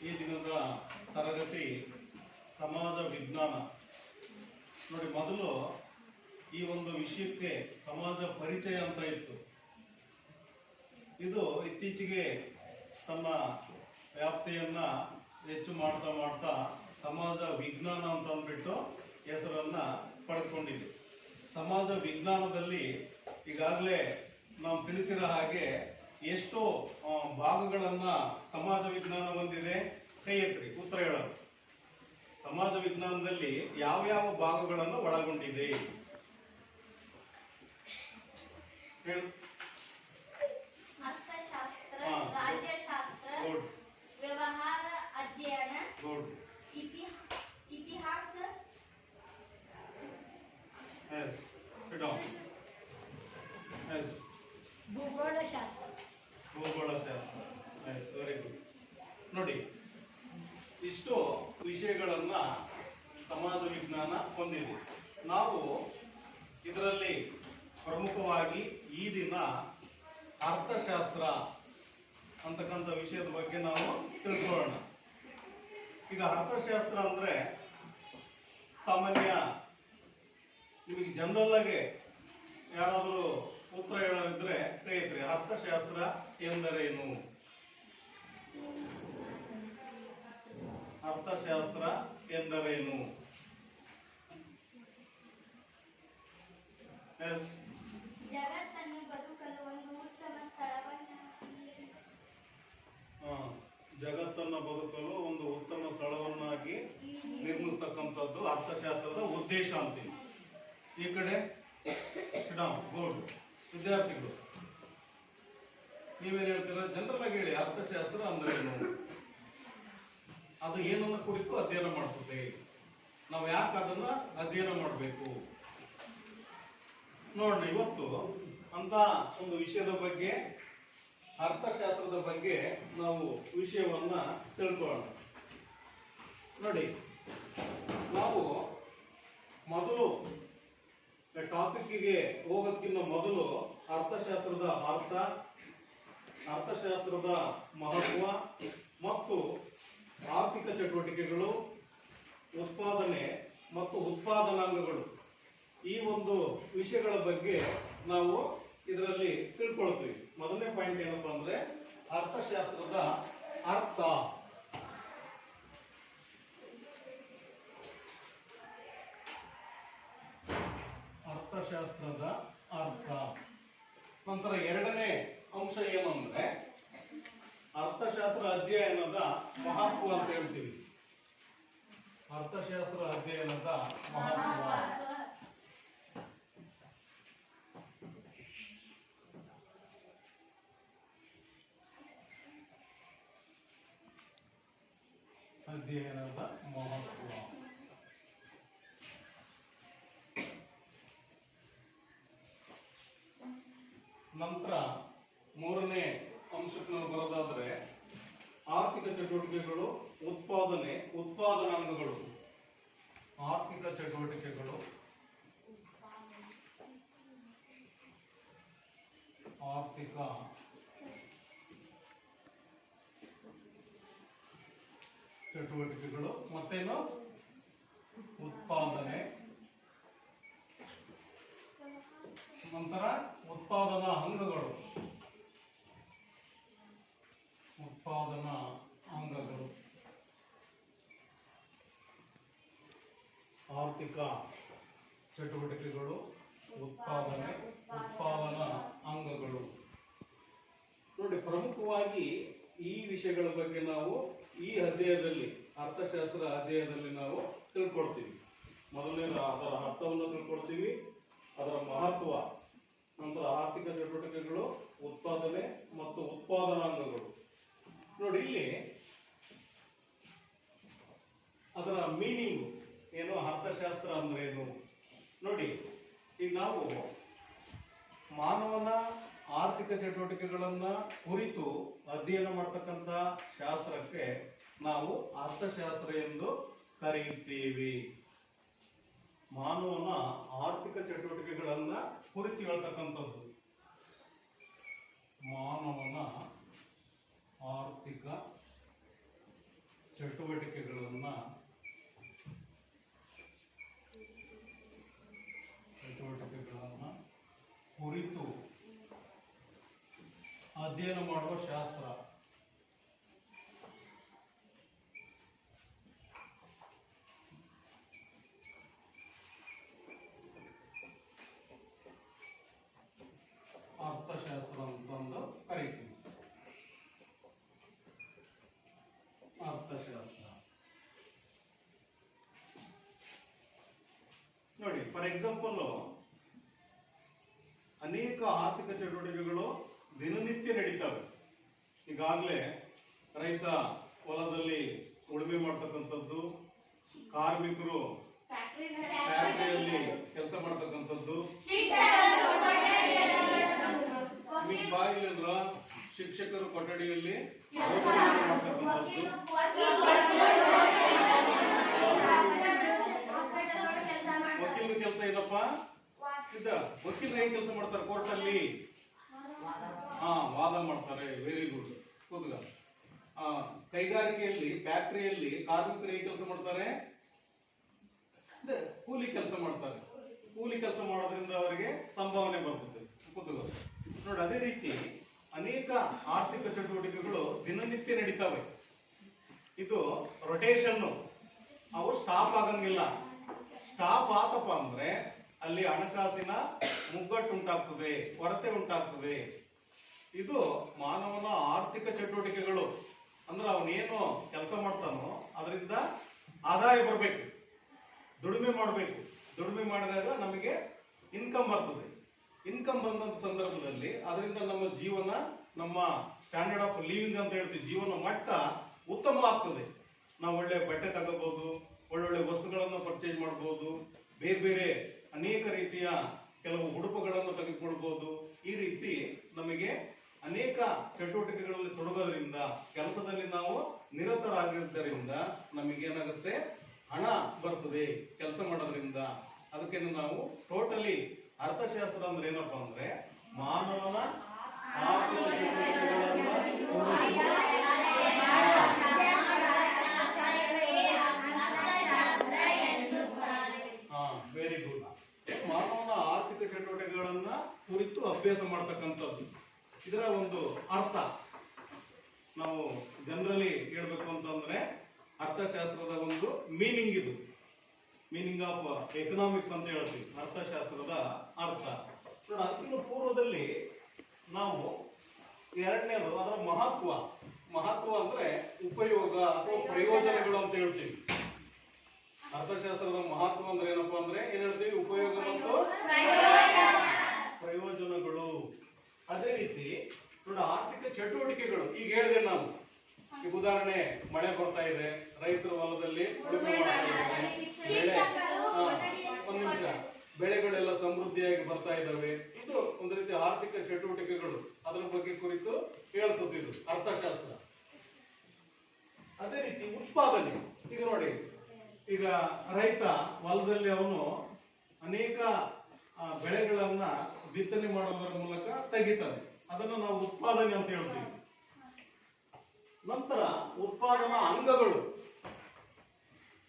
ಈ ದಿನದ ತರಗತಿ ಸಮಾಜ ವಿಜ್ಞಾನ. ನೋಡಿ, ಮೊದಲು ಈ ಒಂದು ವಿಷಯಕ್ಕೆ ಸಮಾಜ ಪರಿಚಯ ಅಂತ ಇತ್ತು. ಇದು ಇತ್ತೀಚೆಗೆ ತನ್ನ ವ್ಯಾಪ್ತಿಯನ್ನ ಹೆಚ್ಚು ಮಾಡ್ತಾ ಮಾಡ್ತಾ ಸಮಾಜ ವಿಜ್ಞಾನ ಅಂತ ಅಂದ್ಬಿಟ್ಟು ಹೆಸರನ್ನ ಪಡೆದುಕೊಂಡಿದೆ. ಸಮಾಜ ವಿಜ್ಞಾನದಲ್ಲಿ ಈಗಾಗಲೇ ನಾವು ತಿಳಿಸಿರೋ ಹಾಗೆ ಎಷ್ಟು ಭಾಗಗಳನ್ನ ಸಮಾಜ ವಿಜ್ಞಾನ ಹೊಂದಿದೆ? ಕೈ ಎತ್ತಿ ಉತ್ತರ ಹೇಳೋದು. ಸಮಾಜ ವಿಜ್ಞಾನದಲ್ಲಿ ಯಾವ್ಯಾವ ಭಾಗಗಳನ್ನು ಒಳಗೊಂಡಿದೆ ಹೇಳು. ಅರ್ಥಶಾಸ್ತ್ರ, ರಾಜ್ಯಶಾಸ್ತ್ರ, ವ್ಯವಹಾರ ಅಧ್ಯಯನ, ಇತಿಹಾಸ, ಭೂಗೋಳಶಾಸ್ತ್ರ. Very good. ನೋಡಿ, ಇಷ್ಟು ವಿಷಯಗಳನ್ನ ಸಮಾಜ ವಿಜ್ಞಾನ ಹೊಂದಿದೆ. ನಾವು ಇದರಲ್ಲಿ ಪ್ರಮುಖವಾಗಿ ಈ ದಿನ ಅರ್ಥಶಾಸ್ತ್ರ ಅಂತಕ್ಕಂಥ ವಿಷಯದ ಬಗ್ಗೆ ನಾವು ತಿಳ್ಕೊಳ್ಳೋಣ. ಈಗ ಅರ್ಥಶಾಸ್ತ್ರ ಅಂದ್ರೆ ಸಾಮಾನ್ಯ ನಿಮಗೆ ಜನರಲ್ ಆಗಿ ಯಾರಾದರೂ ಉತ್ತರ ಹೇಳೋದಿದ್ರೆ ಕೈ ಎತ್ತಿ. ಅರ್ಥಶಾಸ್ತ್ರ ಎಂದರೇನು? ಅರ್ಥಶಾಸ್ತ್ರ ಎಂದರೇನು? ಎಸ್. ಜಗತ್ತನ್ನು ಬದುಕಲು ಒಂದು ಉತ್ತಮ ಸ್ಥಳವನ್ನ ಜಗತ್ತನ್ನು ಬದುಕಲು ಒಂದು ಉತ್ತಮ ಸ್ಥಳವನ್ನಾಗಿ ನಿರ್ಮಿಸ್ತಕ್ಕಂಥದ್ದು ಅರ್ಥಶಾಸ್ತ್ರದ ಉದ್ದೇಶ ಅಂತೀವಿ. ಈ ಕಡೆ ಗುಡ್. ವಿದ್ಯಾರ್ಥಿಗಳು ನೀವೇನ್ ಹೇಳ್ತೀರಾ? ಜನರಲ್ ಆಗಿ ಹೇಳಿ, ಅರ್ಥಶಾಸ್ತ್ರ ಅಂದ್ರೆ ಏನು? ಅದು ಏನನ್ನ ಕುರಿತು ಅಧ್ಯಯನ ಮಾಡ್ತದೆ? ನಾವು ಯಾಕೆ ಅದನ್ನ ಅಧ್ಯಯನ ಮಾಡಬೇಕು ನೋಡೋಣ. ಇವತ್ತು ಅಂತ ಒಂದು ವಿಷಯದ ಬಗ್ಗೆ, ಅರ್ಥಶಾಸ್ತ್ರದ ಬಗ್ಗೆ ನಾವು ವಿಷಯವನ್ನ ತಿಳ್ಕೊಳ್ಳೋಣ. ನೋಡಿ, ನಾವು ಮೊದಲು ಟಾಪಿಕ್ಗೆ ಹೋಗೋದಕ್ಕಿಂತ ಮೊದಲು ಅರ್ಥಶಾಸ್ತ್ರದ ಅರ್ಥ, ಅರ್ಥಶಾಸ್ತ್ರದ ಮಹತ್ವ ಮತ್ತು ಆರ್ಥಿಕ ಚಟುವಟಿಕೆಗಳು, ಉತ್ಪಾದನೆ ಮತ್ತು ಉತ್ಪಾದನಾಂಗಗಳು, ಈ ಒಂದು ವಿಷಯಗಳ ಬಗ್ಗೆ ನಾವು ಇದರಲ್ಲಿ ತಿಳ್ಕೊಳ್ತೀವಿ. ಮೊದಲನೇ ಪಾಯಿಂಟ್ ಏನಪ್ಪಾ ಅಂದ್ರೆ ಅರ್ಥಶಾಸ್ತ್ರದ ಅರ್ಥ. ಅರ್ಥಶಾಸ್ತ್ರದ ಅರ್ಥ. ನಂತರ ಎರಡನೇ ಅಂಶ ಏನಂದ್ರೆ ಅರ್ಥಶಾಸ್ತ್ರ ಅಧ್ಯಯನದ ಮಹತ್ವ ಅಂತ ಹೇಳ್ತೀವಿ. ಅರ್ಥಶಾಸ್ತ್ರ ಅಧ್ಯಯನದ ಮಹತ್ವ. ಅಧ್ಯಯನದ ಮಹತ್ವ. ನಂತರ ಮೂರನೇ ಅಂಶಕ್ಕೆ ನಾವು ಬರೋದಾದ್ರೆ ಆರ್ಥಿಕ ಚಟುವಟಿಕೆಗಳು, ಉತ್ಪಾದನೆ, ಉತ್ಪಾದನಾಂಗಗಳು. ಆರ್ಥಿಕ ಚಟುವಟಿಕೆಗಳು, ಆರ್ಥಿಕ ಚಟುವಟಿಕೆಗಳು ಮತ್ತೇನು? ಉತ್ಪಾದನೆ. ನಂತರ ಉತ್ಪಾದನಾ ಅಂಗಗಳು. ಉತ್ಪಾದನಾ ಅಂಗಗಳು. ಆರ್ಥಿಕ ಚಟುವಟಿಕೆಗಳು, ಉತ್ಪಾದನೆ, ಉತ್ಪಾದನಾ ಅಂಗಗಳು. ನೋಡಿ, ಪ್ರಮುಖವಾಗಿ ಈ ವಿಷಯಗಳ ಬಗ್ಗೆ ನಾವು ಈ ಅಧ್ಯಾಯದಲ್ಲಿ, ಅರ್ಥಶಾಸ್ತ್ರ ಅಧ್ಯಾಯದಲ್ಲಿ ನಾವು ತಿಳ್ಕೊಳ್ತೀವಿ. ಮೊದಲನೇದು ಅದರ ಅರ್ಥವನ್ನು ತಿಳ್ಕೊಳ್ತೀವಿ, ಅದರ ಮಹತ್ವ, ನಂತರ ಆರ್ಥಿಕ ಚಟುವಟಿಕೆಗಳು, ಉತ್ಪಾದನೆ ಮತ್ತು ಉತ್ಪಾದನಾಂಗಗಳು. ನೋಡಿ, ಇಲ್ಲಿ ಅದರ ಮೀನಿಂಗ್ ಏನು, ಅರ್ಥಶಾಸ್ತ್ರ ಅಂದ್ರೆ ಏನು ನೋಡಿ. ಈಗ ನಾವು ಮಾನವನ ಆರ್ಥಿಕ ಚಟುವಟಿಕೆಗಳನ್ನ ಕುರಿತು ಅಧ್ಯಯನ ಮಾಡ್ತಕ್ಕಂಥ ಶಾಸ್ತ್ರಕ್ಕೆ ನಾವು ಅರ್ಥಶಾಸ್ತ್ರ ಎಂದು ಕರೆಯುತ್ತೇವೆ. ಮಾನವನ ಆರ್ಥಿಕ ಚಟುವಟಿಕೆಗಳನ್ನ ಕುರಿತು ಹೇಳ್ತಕ್ಕಂಥದ್ದು ಮಾನವನ ಆರ್ಥಿಕ ಚಟುವಟಿಕೆಗಳನ್ನ ಕುರಿತು ಅಧ್ಯಯನ ಮಾಡುವ ಶಾಸ್ತ್ರ. ಅರ್ಥಶಾಸ್ತ್ರ ಅಂತಂದು ಕರೀತೀವಿ. ಅರ್ಥಶಾಸ್ತ್ರ ನೋಡಿ, ಫಾರ್ ಎಕ್ಸಾಂಪಲ್ ಅನೇಕ ಆರ್ಥಿಕ ಚಟುವಟಿಕೆಗಳು ದಿನನಿತ್ಯ ನಡೀತವೆ. ಈಗಾಗಲೇ ರೈತ ಹೊಲದಲ್ಲಿ ಉಳುಮೆ ಮಾಡ್ತಕ್ಕಂಥದ್ದು, ಕಾರ್ಮಿಕರು ಫ್ಯಾಕ್ಟರಿಯಲ್ಲಿ ಕೆಲಸ ಮಾಡ್ತಕ್ಕಂಥದ್ದು, ಬಾಯಿಲಿಂದ್ರ ಶಿಕ್ಷಕರು ಕೊಠಡಿಯಲ್ಲಿ ಮಾಡ್ತಕ್ಕಂಥದ್ದು, ವಕೀಲರ ಕೆಲಸ ಏನಪ್ಪಾ ಇದ್ದ ವಕೀಲರು ಏನ್ ಕೆಲಸ ಮಾಡ್ತಾರೆ ಕೋರ್ಟ್ ಅಲ್ಲಿ? ವಾದ ಮಾಡ್ತಾರೆ. Very good. ಕೂತ್ಗ. ಕೈಗಾರಿಕೆಯಲ್ಲಿ ಫ್ಯಾಕ್ಟರಿಯಲ್ಲಿ ಕಾರ್ಮಿಕರು ಏನ್ ಕೆಲಸ ಮಾಡ್ತಾರೆ? ಕೂಲಿ ಕೆಲಸ ಮಾಡ್ತಾರೆ. ಕೂಲಿ ಕೆಲಸ ಮಾಡೋದ್ರಿಂದ ಅವರಿಗೆ ಸಂಭಾವನೆ ಬರ್ತದೆ. ಕೂತ್ಗ. ನೋಡಿ, ಅದೇ ರೀತಿ ಅನೇಕ ಆರ್ಥಿಕ ಚಟುವಟಿಕೆಗಳು ದಿನನಿತ್ಯ ನಡೀತವೆ. ಇದು ರೊಟೇಷನ್. ಅವು ಸ್ಟಾಪ್ ಆಗಂಗಿಲ್ಲ. ಸ್ಟಾಪ್ ಆತಪ್ಪ ಅಂದ್ರೆ ಅಲ್ಲಿ ಹಣಕಾಸಿನ ಮುಗ್ಗಟ್ಟು ಉಂಟಾಗ್ತದೆ, ಕೊರತೆ ಉಂಟಾಗ್ತದೆ. ಇದು ಮಾನವನ ಆರ್ಥಿಕ ಚಟುವಟಿಕೆಗಳು. ಅಂದ್ರೆ ಅವನೇನು ಕೆಲಸ ಮಾಡ್ತಾನೋ ಅದರಿಂದ ಆದಾಯ ಬರಬೇಕು, ದುಡಿಮೆ ಮಾಡಬೇಕು. ದುಡಿಮೆ ಮಾಡಿದಾಗ ನಮಗೆ ಇನ್ಕಮ್ ಬರ್ತದೆ. ಇನ್ಕಮ್ ಬಂದಂತ ಸಂದರ್ಭದಲ್ಲಿ ಅದರಿಂದ ನಮ್ಮ ಜೀವನ, ನಮ್ಮ ಸ್ಟ್ಯಾಂಡರ್ಡ್ ಆಫ್ ಲಿವಿಂಗ್ ಅಂತ ಹೇಳ್ತೀವಿ, ಜೀವನ ಮಟ್ಟ ಉತ್ತಮ ಆಗ್ತದೆ. ನಾವು ಒಳ್ಳೆ ಬಟ್ಟೆ ತಗೋಬಹುದು, ಒಳ್ಳೊಳ್ಳೆ ವಸ್ತುಗಳನ್ನು ಪರ್ಚೇಸ್ ಮಾಡಬಹುದು, ಬೇರೆ ಬೇರೆ ಅನೇಕ ರೀತಿಯ ಕೆಲವು ಉಡುಪುಗಳನ್ನು ತೆಗೆದುಕೊಳ್ಬಹುದು. ಈ ರೀತಿ ನಮಗೆ ಅನೇಕ ಚಟುವಟಿಕೆಗಳಲ್ಲಿ ತೊಡಗೋದ್ರಿಂದ, ಕೆಲಸದಲ್ಲಿ ನಾವು ನಿರತರಾಗಿದ್ದರಿಂದ ನಮಗೇನಾಗುತ್ತೆ? ಹಣ ಬರ್ತದೆ ಕೆಲಸ ಮಾಡೋದ್ರಿಂದ. ಅದಕ್ಕೆ ನಾವು ಟೋಟಲಿ ಅರ್ಥಶಾಸ್ತ್ರ ಅಂದ್ರೆ ಏನಪ್ಪಾ ಅಂದ್ರೆ ಮಾನವನ ಆರ್ಥಿಕ ಚಟುವಟಿಕೆಗಳನ್ನ ವೆರಿ ಗುಡ್. ಮಾನವನ ಆರ್ಥಿಕ ಚಟುವಟಿಕೆಗಳನ್ನ ಕುರಿತು ಅಭ್ಯಾಸ ಮಾಡತಕ್ಕಂಥದ್ದು ಇದರ ಒಂದು ಅರ್ಥ. ನಾವು ಜನರಲಿ ಹೇಳ್ಬೇಕು ಅಂತಂದ್ರೆ ಅರ್ಥಶಾಸ್ತ್ರದ ಒಂದು ಮೀನಿಂಗ್ ಇದು. ಮೀನಿಂಗ್ ಆಫ್ ಎಕನಾಮಿಕ್ಸ್ ಅಂತ ಹೇಳ್ತೀವಿ, ಅರ್ಥಶಾಸ್ತ್ರದ ಅರ್ಥ. ನೋಡಿ, ಅದಕ್ಕಿಂತ ಪೂರ್ವದಲ್ಲಿ ನಾವು ಎರಡನೇದು ಅದರ ಮಹತ್ವ. ಮಹತ್ವ ಅಂದ್ರೆ ಉಪಯೋಗ ಅಥವಾ ಪ್ರಯೋಜನಗಳು ಅಂತ ಹೇಳ್ತೀವಿ. ಅರ್ಥಶಾಸ್ತ್ರದ ಮಹತ್ವ ಅಂದ್ರೆ ಏನಪ್ಪಾ ಅಂದ್ರೆ ಏನ್ ಹೇಳ್ತೀವಿ? ಉಪಯೋಗ ಮತ್ತು ಪ್ರಯೋಜನಗಳು. ಅದೇ ರೀತಿ ನೋಡಿ, ಆರ್ಥಿಕ ಚಟುವಟಿಕೆಗಳು ಈಗ ಹೇಳಿದೆ ನಾನು. ಈಗ ಉದಾಹರಣೆ, ಮಳೆ ಬರ್ತಾ ಇದೆ, ರೈತರು ಹೊಲದಲ್ಲಿ ಉಳುಮೆ ಮಾಡ್ತಾ ಇದ್ದಾರೆ, ಒಂದ್ ನಿಮಿಷ, ಬೆಳೆಗಳೆಲ್ಲ ಸಮೃದ್ಧಿಯಾಗಿ ಬರ್ತಾ ಇದ್ದಾವೆ. ಇದು ಒಂದು ರೀತಿ ಆರ್ಥಿಕ ಚಟುವಟಿಕೆಗಳು. ಅದರ ಬಗ್ಗೆ ಕುರಿತು ಹೇಳ್ತದೆ ಇದು ಅರ್ಥಶಾಸ್ತ್ರ. ಅದೇ ರೀತಿ ಉತ್ಪಾದನೆ. ಈಗ ನೋಡಿ, ಈಗ ರೈತ ಹೊಲದಲ್ಲಿ ಅವನು ಅನೇಕ ಬೆಳೆಗಳನ್ನ ಬಿತ್ತನೆ ಮಾಡೋದರ ಮೂಲಕ ತೆಗಿತಾನೆ. ಅದನ್ನು ನಾವು ಉತ್ಪಾದನೆ ಅಂತ ಹೇಳ್ತೀವಿ. ನಂತರ ಉತ್ಪಾದನಾ ಅಂಗಗಳು.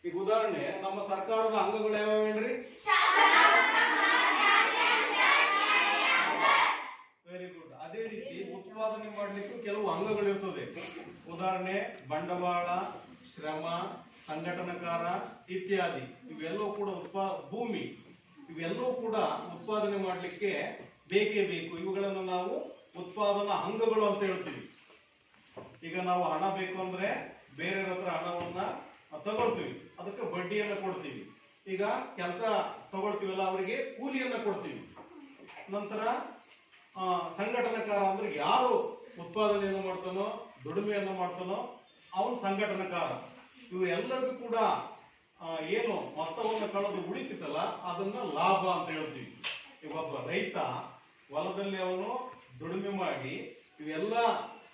ಈಗ ಉದಾಹರಣೆ, ನಮ್ಮ ಸರ್ಕಾರದ ಅಂಗಗಳು ಯಾವ್ಯಾವ ಹೇಳ್ರಿ? Very good. ಅದೇ ರೀತಿ ಉತ್ಪಾದನೆ ಮಾಡ್ಲಿಕ್ಕೂ ಕೆಲವು ಅಂಗಗಳು ಇರ್ತದೆ. ಉದಾಹರಣೆ, ಬಂಡವಾಳ, ಶ್ರಮ, ಸಂಘಟನಾಕಾರ ಇತ್ಯಾದಿ. ಇವೆಲ್ಲವೂ ಕೂಡ ಭೂಮಿ, ಇವೆಲ್ಲವೂ ಕೂಡ ಉತ್ಪಾದನೆ ಮಾಡ್ಲಿಕ್ಕೆ ಬೇಕೇ ಬೇಕು. ಇವುಗಳನ್ನು ನಾವು ಉತ್ಪಾದನಾ ಅಂಗಗಳು ಅಂತ ಹೇಳ್ತೀವಿ. ಈಗ ನಾವು ಹಣ ಬೇಕು ಅಂದ್ರೆ ಬೇರೆಯವ್ರ ಹತ್ರ ಹಣವನ್ನ ತಗೊಳ್ತೀವಿ, ಅದಕ್ಕೆ ಬಡ್ಡಿಯನ್ನ ಕೊಡ್ತೀವಿ. ಈಗ ಕೆಲಸ ತಗೊಳ್ತೀವಲ್ಲ, ಅವರಿಗೆ ಕೂಲಿಯನ್ನ ಕೊಡ್ತೀವಿ. ನಂತರ ಸಂಘಟನಾಕಾರ ಅಂದ್ರೆ ಯಾರು ಉತ್ಪಾದನೆಯನ್ನು ಮಾಡ್ತಾನೋ, ದುಡಿಮೆಯನ್ನು ಮಾಡ್ತಾನೋ ಅವನು ಸಂಘಟನಾಕಾರ. ಇವು ಎಲ್ಲರಿಗೂ ಕೂಡ ಏನು ಮೊತ್ತವನ್ನು ಕಳೆದು ಉಳಿತಿತ್ತಲ್ಲ ಅದನ್ನ ಲಾಭ ಅಂತ ಹೇಳ್ತೀವಿ. ಇವೊಬ್ಬ ರೈತ ಹೊಲದಲ್ಲಿ ಅವನು ದುಡಿಮೆ ಮಾಡಿ ಇವೆಲ್ಲ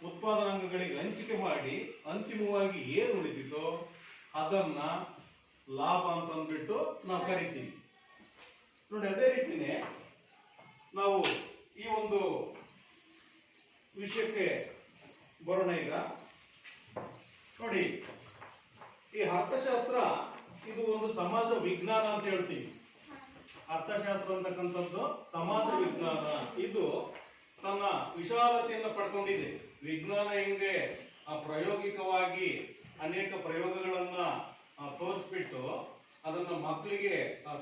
ಉತ್ಪಾದನಾಂಗಗಳಿಗೆ ಹಂಚಿಕೆ ಮಾಡಿ ಅಂತಿಮವಾಗಿ ಏನು ಉಳಿತಿತ್ತೋ ಅದನ್ನ ಲಾಭ ಅಂತ ಅಂದ್ಬಿಟ್ಟು ನಾವು ಕರಿತೀವಿ. ನೋಡಿ, ಅದೇ ರೀತಿನೇ ನಾವು ಈ ಒಂದು ವಿಷಯಕ್ಕೆ ಬರೋಣ. ಈಗ ನೋಡಿ, ಈ ಅರ್ಥಶಾಸ್ತ್ರ ಇದು ಒಂದು ಸಮಾಜ ವಿಜ್ಞಾನ ಅಂತ ಹೇಳ್ತೀವಿ. ಅರ್ಥಶಾಸ್ತ್ರ ಅಂತಕ್ಕಂಥದ್ದು ಸಮಾಜ ವಿಜ್ಞಾನ. ಇದು ತನ್ನ ವಿಶಾಲತೆಯನ್ನು ಪಡ್ಕೊಂಡಿದೆ. ವಿಜ್ಞಾನ ಹೆಂಗೆ ಪ್ರಾಯೋಗಿಕವಾಗಿ ಅನೇಕ ಪ್ರಯೋಗಗಳನ್ನ ತೋರಿಸ್ಬಿಟ್ಟು ಅದನ್ನ ಮಕ್ಕಳಿಗೆ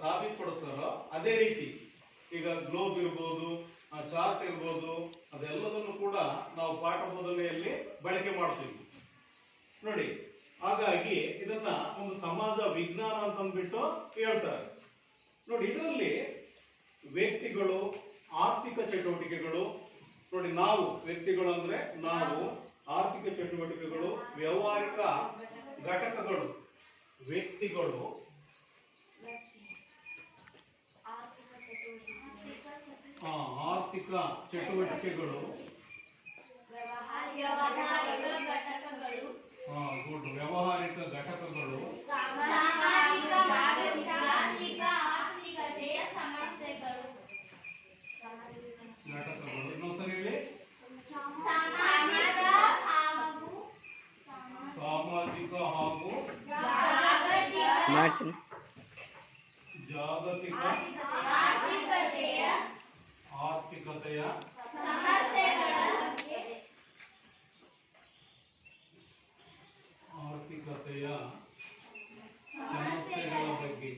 ಸಾಬೀತುಪಡಿಸ್ತಾರೋ ಅದೇ ರೀತಿ ಈಗ ಗ್ಲೋಬ್ ಇರ್ಬೋದು, ಚಾರ್ಟ್ ಇರ್ಬೋದು, ಅದೆಲ್ಲದನ್ನು ಕೂಡ ನಾವು ಪಾಠ ಬೋಧನೆಯಲ್ಲಿ ಬಳಕೆ ಮಾಡ್ತೀವಿ ನೋಡಿ. ಹಾಗಾಗಿ ಇದನ್ನ ಒಂದು ಸಮಾಜ ವಿಜ್ಞಾನ ಅಂತಂದ್ಬಿಟ್ಟು ಹೇಳ್ತಾರೆ ನೋಡಿ. ಇದರಲ್ಲಿ ವ್ಯಕ್ತಿಗಳು, ಆರ್ಥಿಕ ಚಟುವಟಿಕೆಗಳು ನೋಡಿ. ನಾವು ವ್ಯಕ್ತಿಗಳು ಅಂದ್ರೆ ನಾವು, ಆರ್ಥಿಕ ಚಟುವಟಿಕೆಗಳು, ವ್ಯಾವಹಾರಿಕ ಘಟಕಗಳು. ವ್ಯಕ್ತಿಗಳು, ಆರ್ಥಿಕ ಚಟುವಟಿಕೆಗಳು, ವ್ಯಾವಹಾರಿಕ ಘಟಕಗಳು, ಗುಡ್, ವ್ಯಾವಹಾರಿಕ ಘಟಕಗಳು, ಸಾಮಾಜಿಕ ಜಾಗತಿಕ ಆರ್ಥಿಕತೆಯ ಸಮಸ್ಯೆಗಳು. ಘಟಕಗಳು ಇನ್ನೊಂದ್ಸರಿ ಹೇಳಿ. ಸಾಮಾಜಿಕ ಹಾಗೂ ಜಾಗತಿಕ ಆರ್ಥಿಕತೆಯ ಸಮಸ್ಯೆಗಳ ಬಗ್ಗೆ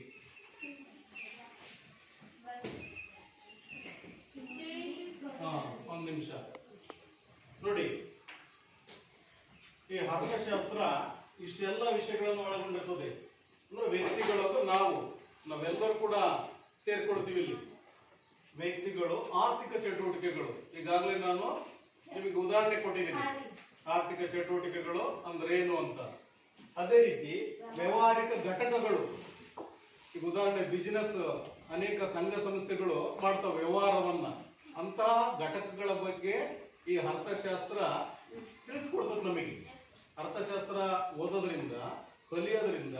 ಒಂದ್ ನಿಮಿಷ ನೋಡಿ. ಈ ಅರ್ಥಶಾಸ್ತ್ರ ಇಷ್ಟೆಲ್ಲ ವಿಷಯಗಳನ್ನು ಒಳಗೊಂಡಿರ್ತದೆ. ಅಂದ್ರೆ ವ್ಯಕ್ತಿಗಳು, ನಾವೆಲ್ಲರೂ ಕೂಡ ಸೇರ್ಕೊಳ್ತೀವಿ ಇಲ್ಲಿ. ವ್ಯಕ್ತಿಗಳು, ಆರ್ಥಿಕ ಚಟುವಟಿಕೆಗಳು, ಈಗಾಗಲೇ ನಾನು ನಿಮಗೆ ಉದಾಹರಣೆ ಕೊಟ್ಟಿದ್ದೀನಿ ಆರ್ಥಿಕ ಚಟುವಟಿಕೆಗಳು ಅಂದ್ರೆ ಏನು ಅಂತ. ಅದೇ ರೀತಿ ವ್ಯಾವಹಾರಿಕ ಘಟಕಗಳು, ಈಗ ಉದಾಹರಣೆ ಬಿಸಿನೆಸ್, ಅನೇಕ ಸಂಘ ಸಂಸ್ಥೆಗಳು ಮಾಡ್ತಾವೆ ವ್ಯವಹಾರವನ್ನ. ಅಂತಹ ಘಟಕಗಳ ಬಗ್ಗೆ ಈ ಅರ್ಥಶಾಸ್ತ್ರ ತಿಳಿಸ್ಕೊಡ್ತದೆ ನಮಗೆ. ಅರ್ಥಶಾಸ್ತ್ರ ಓದೋದ್ರಿಂದ, ಕಲಿಯೋದ್ರಿಂದ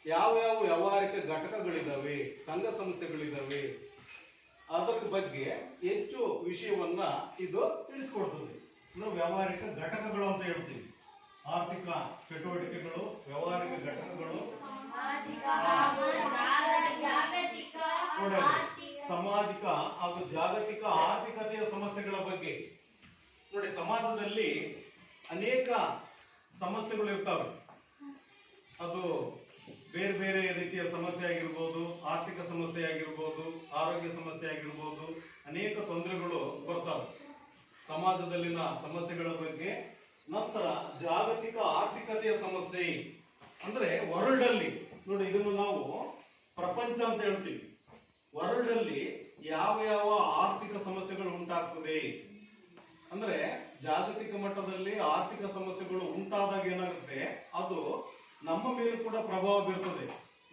ಯಾವ ವ್ಯಾವಹಾರಿಕ ಘಟಕಗಳಿದಾವೆ, ಸಂಘ ಸಂಸ್ಥೆಗಳಿದಾವೆ, ಅದರ ಬಗ್ಗೆ ಹೆಚ್ಚು ವಿಷಯವನ್ನ ಇದು ತಿಳಿಸ್ಕೊಡ್ತದೆ. ಅಂದ್ರೆ ವ್ಯಾವಹಾರಿಕ ಘಟಕಗಳು ಅಂತ ಹೇಳ್ತೀವಿ. ಆರ್ಥಿಕ ಚಟುವಟಿಕೆಗಳು, ವ್ಯಾವಹಾರಿಕ ಘಟಕಗಳು, ಸಾಮಾಜಿಕ ಹಾಗೂ ಜಾಗತಿಕ ಆರ್ಥಿಕತೆಯ ಸಮಸ್ಯೆಗಳ ಬಗ್ಗೆ ನೋಡಿ. ಸಮಾಜದಲ್ಲಿ ಅನೇಕ ಸಮಸ್ಯೆಗಳು ಇರ್ತವೆ. ಅದು ಬೇರೆ ಬೇರೆ ರೀತಿಯ ಸಮಸ್ಯೆ ಆಗಿರ್ಬೋದು, ಆರ್ಥಿಕ ಸಮಸ್ಯೆ ಆಗಿರ್ಬೋದು, ಆರೋಗ್ಯ ಸಮಸ್ಯೆ ಆಗಿರ್ಬೋದು, ಅನೇಕ ತೊಂದರೆಗಳು ಬರ್ತವೆ ಸಮಾಜದಲ್ಲಿನ ಸಮಸ್ಯೆಗಳ ಬಗ್ಗೆ. ನಂತರ ಜಾಗತಿಕ ಆರ್ಥಿಕತೆಯ ಸಮಸ್ಯೆ ಅಂದ್ರೆ ವರ್ಲ್ಡ್ ಅಲ್ಲಿ ನೋಡಿ, ಇದನ್ನು ನಾವು ಪ್ರಪಂಚ ಅಂತ ಹೇಳ್ತೀವಿ. ವರ್ಲ್ಡ್ ಅಲ್ಲಿ ಯಾವ ಆರ್ಥಿಕ ಸಮಸ್ಯೆಗಳು ಉಂಟಾಗ್ತದೆ ಅಂದ್ರೆ, ಜಾಗತಿಕ ಮಟ್ಟದಲ್ಲಿ ಆರ್ಥಿಕ ಸಮಸ್ಯೆಗಳು ಉಂಟಾದಾಗ ಏನಾಗುತ್ತೆ, ಅದು ನಮ್ಮ ಮೇಲೆ ಕೂಡ ಪ್ರಭಾವ ಬೀರ್ತದೆ.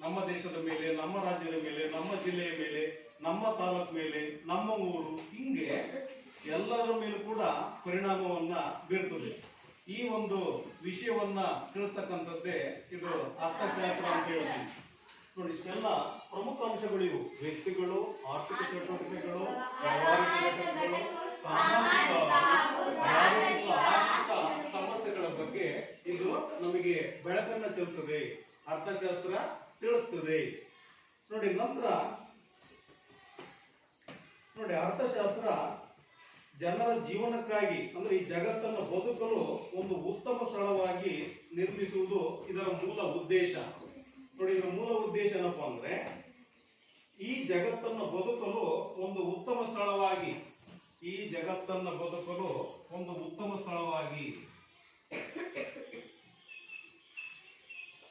ನಮ್ಮ ದೇಶದ ಮೇಲೆ, ನಮ್ಮ ರಾಜ್ಯದ ಮೇಲೆ, ನಮ್ಮ ಜಿಲ್ಲೆಯ ಮೇಲೆ, ನಮ್ಮ ತಾಲೂಕು ಮೇಲೆ, ನಮ್ಮ ಊರು, ಹಿಂಗೆ ಎಲ್ಲದರ ಮೇಲೂ ಕೂಡ ಪರಿಣಾಮವನ್ನ ಬೀರ್ತದೆ. ಈ ಒಂದು ವಿಷಯವನ್ನ ತಿಳಿಸ್ತಕ್ಕಂಥದ್ದೇ ಇದು ಅರ್ಥಶಾಸ್ತ್ರ ಅಂತ ಹೇಳ್ತೀವಿ ನೋಡಿ. ಇಷ್ಟೆಲ್ಲ ಪ್ರಮುಖ ಅಂಶಗಳು ಇವು: ವ್ಯಕ್ತಿಗಳು, ಆರ್ಥಿಕ ಚಟುವಟಿಕೆಗಳು, ವ್ಯಾವಹಾರಿಕ ಘಟಕಗಳು, ಸಾಮಾಜಿಕ ಜಾಗತಿಕ ಆರ್ಥಿಕ ಸಮಸ್ಯೆಗಳ ಬಗ್ಗೆ ಇದು ನಮಗೆ ಬೆಳಕನ್ನ ಚೆಲ್ತದೆ, ಅರ್ಥಶಾಸ್ತ್ರ ತಿಳಿಸ್ತದೆ ನೋಡಿ. ನಂತರ ನೋಡಿ, ಅರ್ಥಶಾಸ್ತ್ರ ಜನರ ಜೀವನಕ್ಕಾಗಿ ಅಂದ್ರೆ ಈ ಜಗತ್ತನ್ನು ಬದುಕಲು ಒಂದು ಉತ್ತಮ ಸ್ಥಳವಾಗಿ ನಿರ್ಮಿಸುವುದು ಇದರ ಮೂಲ ಉದ್ದೇಶ ನೋಡಿ. ಇದರ ಮೂಲ ಉದ್ದೇಶ ಏನಪ್ಪಾ ಅಂದ್ರೆ, ಈ ಜಗತ್ತನ್ನು ಬದುಕಲು ಒಂದು ಉತ್ತಮ ಸ್ಥಳವಾಗಿ, ಈ ಜಗತ್ತನ್ನು ಬದುಕಲು ಒಂದು ಉತ್ತಮ ಸ್ಥಳವಾಗಿ,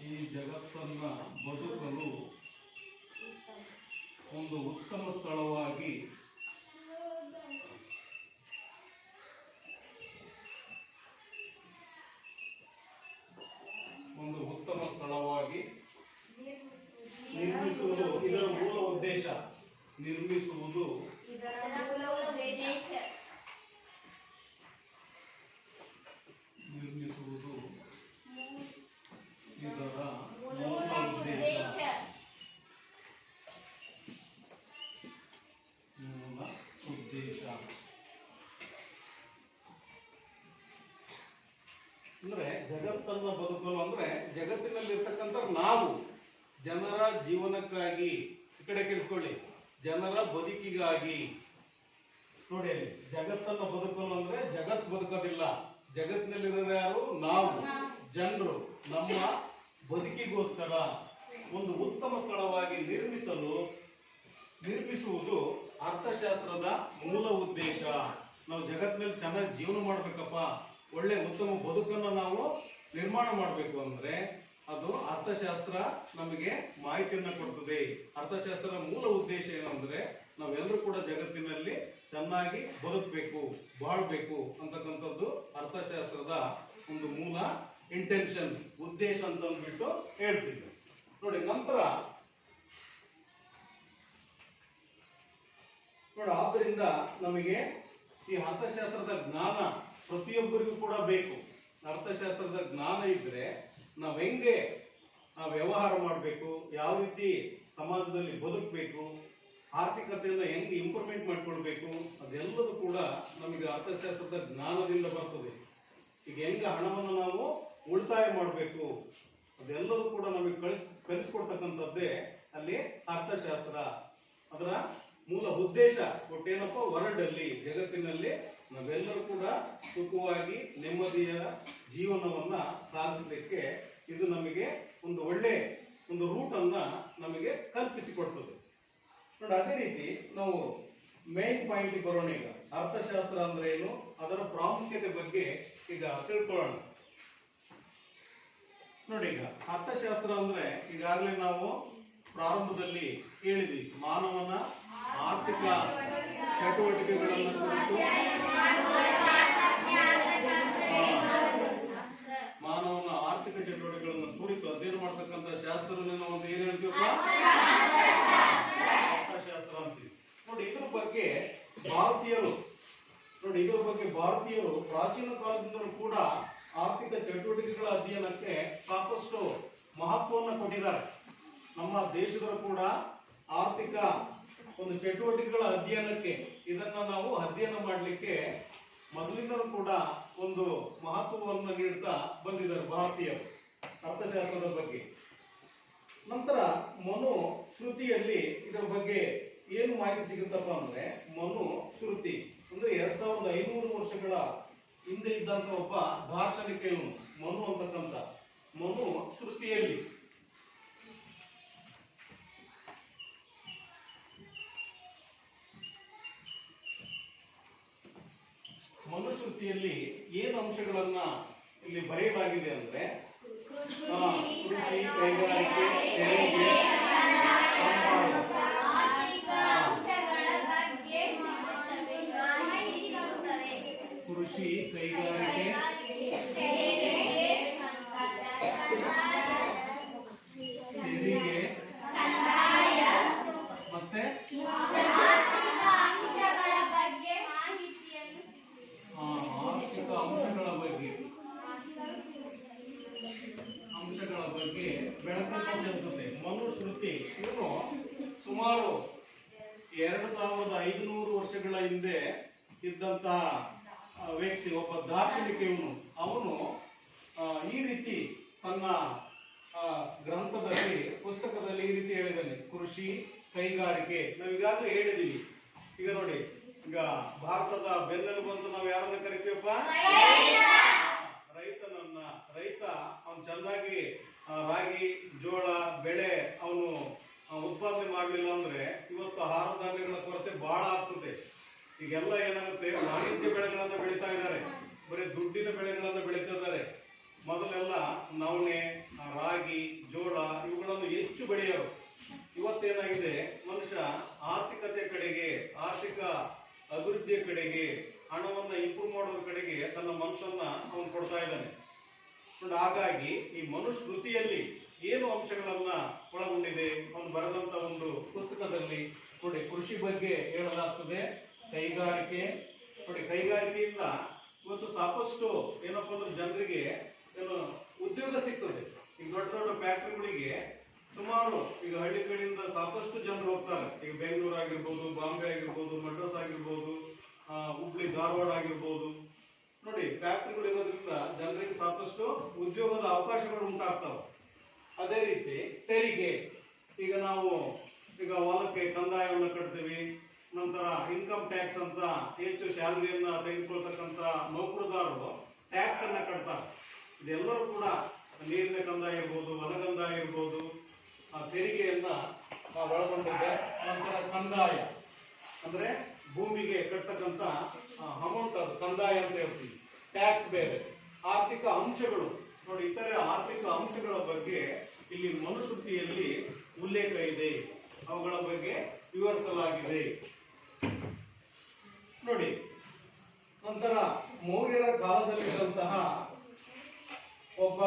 ಈ ಜಗತ್ತನ್ನ ಬದುಕಲು ಒಂದು ಉತ್ತಮ ಸ್ಥಳವಾಗಿ ನಿರ್ಮಿಸುವುದು ಇದರ ಮೂಲ ಉದ್ದೇಶ. ನಿರ್ಮಿಸುವುದು ಇದರ ಮೂಲ ಉದ್ದೇಶ. ಅಂದ್ರೆ ಜಗತ್ತ ಜಗತ್ತನ್ನ ಬದುಕಲು ಅಂದ್ರೆ ಜಗತ್ತಿನಲ್ಲಿ ಇರ್ತಕ್ಕಂಥ ನಾವು ಜನರ ಜೀವನಕ್ಕಾಗಿ, ಈ ಕಡೆ ಕೇಳಿಸ್ಕೊಳ್ಳಿ, ಜನರ ಬದುಕಿಗಾಗಿ. ನೋಡಿ ಅಲ್ಲಿ ಜಗತ್ತನ್ನ ಬದುಕಲು ಅಂದ್ರೆ ಜಗತ್ ಬದುಕೋದಿಲ್ಲ, ಜಗತ್ತಿನಲ್ಲಿರೋರು ಯಾರು? ನಾವು ಜನರು. ನಮ್ಮ ಬದುಕಿಗೋಸ್ಕರ ಒಂದು ಉತ್ತಮ ಸ್ಥಳವಾಗಿ ನಿರ್ಮಿಸುವುದು ಅರ್ಥಶಾಸ್ತ್ರದ ಮೂಲ ಉದ್ದೇಶ. ನಾವು ಜಗತ್ತಿನಲ್ಲಿ ಚೆನ್ನಾಗಿ ಜೀವನ ಮಾಡ್ಬೇಕಪ್ಪ, ಒಳ್ಳೆ ಉತ್ತಮ ಬದುಕನ್ನು ನಾವು ನಿರ್ಮಾಣ ಮಾಡಬೇಕು ಅಂದ್ರೆ ಅದು ಅರ್ಥಶಾಸ್ತ್ರ ನಮಗೆ ಮಾಹಿತಿಯನ್ನ ಕೊಡ್ತದೆ. ಅರ್ಥಶಾಸ್ತ್ರದ ಮೂಲ ಉದ್ದೇಶ ಏನಂದ್ರೆ ನಾವೆಲ್ಲರೂ ಕೂಡ ಜಗತ್ತಿನಲ್ಲಿ ಚೆನ್ನಾಗಿ ಬದುಕಬೇಕು, ಬಾಳ್ಬೇಕು ಅಂತಕ್ಕಂಥದ್ದು ಅರ್ಥಶಾಸ್ತ್ರದ ಒಂದು ಮೂಲ ಇಂಟೆನ್ಷನ್, ಉದ್ದೇಶ ಅಂತ ಅಂದ್ಬಿಟ್ಟು ಹೇಳ್ತೀವಿ. ನೋಡಿ ನಂತರ ಆದ್ದರಿಂದ ನಮಗೆ ಈ ಅರ್ಥಶಾಸ್ತ್ರದ ಜ್ಞಾನ ಪ್ರತಿಯೊಬ್ಬರಿಗೂ ಕೂಡ ಬೇಕು. ಅರ್ಥಶಾಸ್ತ್ರದ ಜ್ಞಾನ ಇದ್ರೆ ನಾವ್ ಹೆಂಗೆ ವ್ಯವಹಾರ ಮಾಡಬೇಕು, ಯಾವ ರೀತಿ ಸಮಾಜದಲ್ಲಿ ಬದುಕಬೇಕು, ಆರ್ಥಿಕತೆಯನ್ನು ಹೆಂಗೆ ಇಂಪ್ರೂವ್ಮೆಂಟ್ ಮಾಡ್ಕೊಳ್ಬೇಕು, ಅದೆಲ್ಲದೂ ಕೂಡ ನಮಗೆ ಅರ್ಥಶಾಸ್ತ್ರದ ಜ್ಞಾನದಿಂದ ಬರ್ತದೆ. ಈಗ ಹೆಂಗೆ ಹಣವನ್ನು ನಾವು ಉಳಿತಾಯ ಮಾಡಬೇಕು ಅದೆಲ್ಲದೂ ಕೂಡ ನಮಗೆ ಕಲಿಸ್ಕೊಡ್ತಕ್ಕಂಥದ್ದೇ ಅಲ್ಲಿ ಅರ್ಥಶಾಸ್ತ್ರ. ಅದರ ಮೂಲ ಉದ್ದೇಶ ಒಟ್ಟೇನಪ್ಪ, ವರ್ಲ್ಡ್ ಅಲ್ಲಿ, ಜಗತ್ತಿನಲ್ಲಿ ನಾವೆಲ್ಲರೂ ಕೂಡ ಸುಖವಾಗಿ ನೆಮ್ಮದಿಯ ಜೀವನವನ್ನ ಸಾಗಿಸಲಿಕ್ಕೆ ಇದು ನಮಗೆ ಒಂದು ಒಳ್ಳೆ ಒಂದು ರೂಟ್ ಅನ್ನ ನಮಗೆ ಕಲ್ಪಿಸಿಕೊಡ್ತದೆ. ನೋಡಿ ಅದೇ ರೀತಿ ನಾವು ಮೇನ್ ಪಾಯಿಂಟ್ ಬರೋಣ. ಈಗ ಅರ್ಥಶಾಸ್ತ್ರ ಅಂದ್ರೆ ಏನು, ಅದರ ಪ್ರಾಮುಖ್ಯತೆ ಬಗ್ಗೆ ಈಗ ತಿಳ್ಕೊಳ್ಳೋಣ. ನೋಡಿ ಈಗ ಅರ್ಥಶಾಸ್ತ್ರ ಅಂದ್ರೆ ಈಗಾಗಲೇ ನಾವು ಪ್ರಾರಂಭದಲ್ಲಿ ಹೇಳಿದ್ವಿ, ಮಾನವನ ಆರ್ಥಿಕ ಚಟುವಟಿಕೆಗಳನ್ನು ಕುರಿತು ಮಾನವನ ಆರ್ಥಿಕ ಚಟುವಟಿಕೆಗಳನ್ನು ಕುರಿತು ಅಧ್ಯಯನ ಮಾಡ್ತಕ್ಕಂಥ ಶಾಸ್ತ್ರದಿಂದ ನಾವು ಒಂದು ಏನ್ ಹೇಳ್ತೀವಪ್ಪ, ಅರ್ಥಶಾಸ್ತ್ರ ಅಂತೀವಿ. ನೋಡಿ ಇದ್ರ ಬಗ್ಗೆ ಭಾರತೀಯರು ಪ್ರಾಚೀನ ಕಾಲದಿಂದಲೂ ಕೂಡ ಆರ್ಥಿಕ ಚಟುವಟಿಕೆಗಳ ಅಧ್ಯಯನಕ್ಕೆ ಸಾಕಷ್ಟು ಮಹತ್ವವನ್ನು ಕೊಟ್ಟಿದ್ದಾರೆ. ನಮ್ಮ ದೇಶದವರು ಕೂಡ ಆರ್ಥಿಕ ಒಂದು ಚಟುವಟಿಕೆಗಳ ಅಧ್ಯಯನಕ್ಕೆ, ಇದನ್ನ ನಾವು ಅಧ್ಯಯನ ಮಾಡಲಿಕ್ಕೆ ಮೊದಲಿಂದಲೂ ಕೂಡ ಒಂದು ಮಹತ್ವವನ್ನು ನೀಡ್ತಾ ಬಂದಿದ್ದಾರೆ ಭಾರತೀಯರು ಅರ್ಥಶಾಸ್ತ್ರದ ಬಗ್ಗೆ. ನಂತರ ಮನುಶ್ರುತಿಯಲ್ಲಿ ಇದರ ಬಗ್ಗೆ ಏನು ಮಾಹಿತಿ ಸಿಗುತ್ತಪ್ಪ ಅಂದ್ರೆ, ಮನುಶ್ರುತಿ ಅಂದ್ರೆ 2500 ವರ್ಷಗಳ ಹಿಂದೆ ಇದ್ದಂತ ಒಬ್ಬ ದಾರ್ಶನಿಕ ಇವನು ಮನು ಅಂತಕ್ಕಂಥ. ಮನುಶ್ರುತಿಯಲ್ಲಿ ಏನು ಅಂಶಗಳನ್ನ ಇಲ್ಲಿ ಬರೆಯಲಾಗಿದೆ ಅಂದ್ರೆ, ಕೃಷಿ, ಕೈಗಾರಿಕೆ, ತೆರಿಗೆ, ಕೃಷಿ, ಕೈಗಾರಿಕೆ, ತೆರಿಗೆ ಮತ್ತೆ ಆರ್ಥಿಕ ಅಂಶಗಳ ಬಗ್ಗೆ ಬೆಳಕನ್ನು ಚೆಲ್ಲುತ್ತದೆ. ಮನುಶ್ರುತಿ ಇವನು ಸುಮಾರು 2500 ವರ್ಷಗಳ ಹಿಂದೆ ಇದ್ದಂತಹ ವ್ಯಕ್ತಿ, ಒಬ್ಬ ದಾರ್ಶನಿಕ ಇವನು. ಅವನು ಈ ರೀತಿ ತನ್ನ ಗ್ರಂಥದಲ್ಲಿ, ಪುಸ್ತಕದಲ್ಲಿ ಈ ರೀತಿ ಹೇಳಿದ್ದಾನೆ, ಕೃಷಿ, ಕೈಗಾರಿಕೆ. ನಾವು ಈಗಾಗಲೇ ಹೇಳಿದೀವಿ. ಈಗ ನೋಡಿ, ಈಗ ಭಾರತದ ಬೆನ್ನೆಲುಬು ಅಂತ ನಾವು ಯಾರನ್ನ ಕರಿತೀವಪ್ಪ, ರೈತನನ್ನ. ರೈತ ಅವನು ಚೆನ್ನಾಗಿ ರಾಗಿ, ಜೋಳ ಬೆಳೆ ಅವನು ಉತ್ಪಾದನೆ ಮಾಡಲಿಲ್ಲ ಅಂದ್ರೆ ಇವತ್ತು ಆಹಾರ ಧಾನ್ಯಗಳ ಕೊರತೆ ಬಹಳ ಆಗ್ತದೆ. ಈಗೆಲ್ಲ ಏನಾಗುತ್ತೆ, ವಾಣಿಜ್ಯ ಬೆಳೆಗಳನ್ನ ಬೆಳೀತಾ ಇದ್ದಾರೆ, ಬರೀ ದುಡ್ಡಿನ ಬೆಳೆಗಳನ್ನ ಬೆಳೀತಾ ಇದ್ದಾರೆ. ಮೊದಲೆಲ್ಲ ನವಣೆ, ರಾಗಿ, ಜೋಳ ಇವುಗಳನ್ನು ಹೆಚ್ಚು ಬೆಳೆಯೋರು. ಇವತ್ತೇನಾಗಿದೆ, ಮನುಷ್ಯ ಆರ್ಥಿಕತೆ ಕಡೆಗೆ, ಆರ್ಥಿಕ ಅಭಿವೃದ್ಧಿಯ ಕಡೆಗೆ, ಹಣವನ್ನ ಇಂಪ್ರೂವ್ ಮಾಡೋದ್ರ ಕಡೆಗೆ ತನ್ನ ಮನಸ್ಸನ್ನ ಅವನು ಕೊಡ್ತಾ ಇದ್ದಾನೆ. ಹಾಗಾಗಿ ಈ ಮನುಶ್ರುತಿಯಲ್ಲಿ ಏನು ಅಂಶಗಳನ್ನ ಒಳಗೊಂಡಿದೆ, ಅವನು ಬರೆದಂತ ಒಂದು ಪುಸ್ತಕದಲ್ಲಿ ನೋಡಿ, ಕೃಷಿ ಬಗ್ಗೆ ಹೇಳಲಾಗ್ತದೆ, ಕೈಗಾರಿಕೆ. ನೋಡಿ, ಕೈಗಾರಿಕೆಯಿಂದ ಇವತ್ತು ಸಾಕಷ್ಟು ಏನಪ್ಪ ಅಂದ್ರೆ ಜನರಿಗೆ ಏನು ಉದ್ಯೋಗ ಸಿಗ್ತದೆ. ಈಗ ದೊಡ್ಡ ದೊಡ್ಡ ಫ್ಯಾಕ್ಟ್ರಿಗಳಿಗೆ ಸುಮಾರು ಈಗ ಹಳ್ಳಿ ಕಡೆಯಿಂದ ಸಾಕಷ್ಟು ಜನರು ಹೋಗ್ತಾರೆ. ಈಗ ಬೆಂಗಳೂರು ಆಗಿರ್ಬೋದು, ಬಾಂಬೆ ಆಗಿರ್ಬೋದು, ಮಡ್ರಾಸ್ ಆಗಿರ್ಬೋದು, ಹುಬ್ಳಿ ಧಾರವಾಡ ಆಗಿರ್ಬೋದು, ನೋಡಿ ಫ್ಯಾಕ್ಟರಿಗಳು ಇರೋದ್ರಿಂದ ಜನರಿಗೆ ಸಾಕಷ್ಟು ಉದ್ಯೋಗದ ಅವಕಾಶಗಳು ಉಂಟಾಗ್ತವೆ. ಅದೇ ರೀತಿ ತೆರಿಗೆ, ಈಗ ನಾವು ಹೊಲಕ್ಕೆ ಕಂದಾಯವನ್ನು ಕಟ್ತೀವಿ, ನಂತರ ಇನ್ಕಮ್ ಟ್ಯಾಕ್ಸ್ ಅಂತ ಹೆಚ್ಚು ಸ್ಯಾಲರಿಯನ್ನ ತೆಗೆದುಕೊಳ್ತಕ್ಕಂಥ ನೌಕರದಾರರು ಟ್ಯಾಕ್ಸ್ ಅನ್ನ ಕಟ್ತಾರೆ. ಇದೆಲ್ಲರೂ ಕೂಡ ನೀರಿನ ಕಂದಾಯ ಇರ್ಬೋದು, ಹೊಲ ಕಂದಾಯ ಇರ್ಬೋದು, ತೆರಿಗೆಯನ್ನ ಒಳಗೊಂಡಿದೆ. ನಂತರ ಕಂದಾಯ ಅಂದ್ರೆ ಭೂಮಿಗೆ ಕಟ್ಟತಕ್ಕಂಥ ಅಮೌಂಟ್, ಅದು ಕಂದಾಯ ಅಂತ ಹೇಳ್ತೀವಿ. ಟ್ಯಾಕ್ಸ್ ಬೇರೆ. ಆರ್ಥಿಕ ಅಂಶಗಳು ನೋಡಿ, ಇತರೆ ಆರ್ಥಿಕ ಅಂಶಗಳ ಬಗ್ಗೆ ಇಲ್ಲಿ ಮನುಸ್ಮೃತಿಯಲ್ಲಿ ಉಲ್ಲೇಖ ಇದೆ, ಅವುಗಳ ಬಗ್ಗೆ ವಿವರಿಸಲಾಗಿದೆ ನೋಡಿ. ನಂತರ ಮೌರ್ಯರ ಕಾಲದಲ್ಲಿದ್ದಂತಹ ಒಬ್ಬ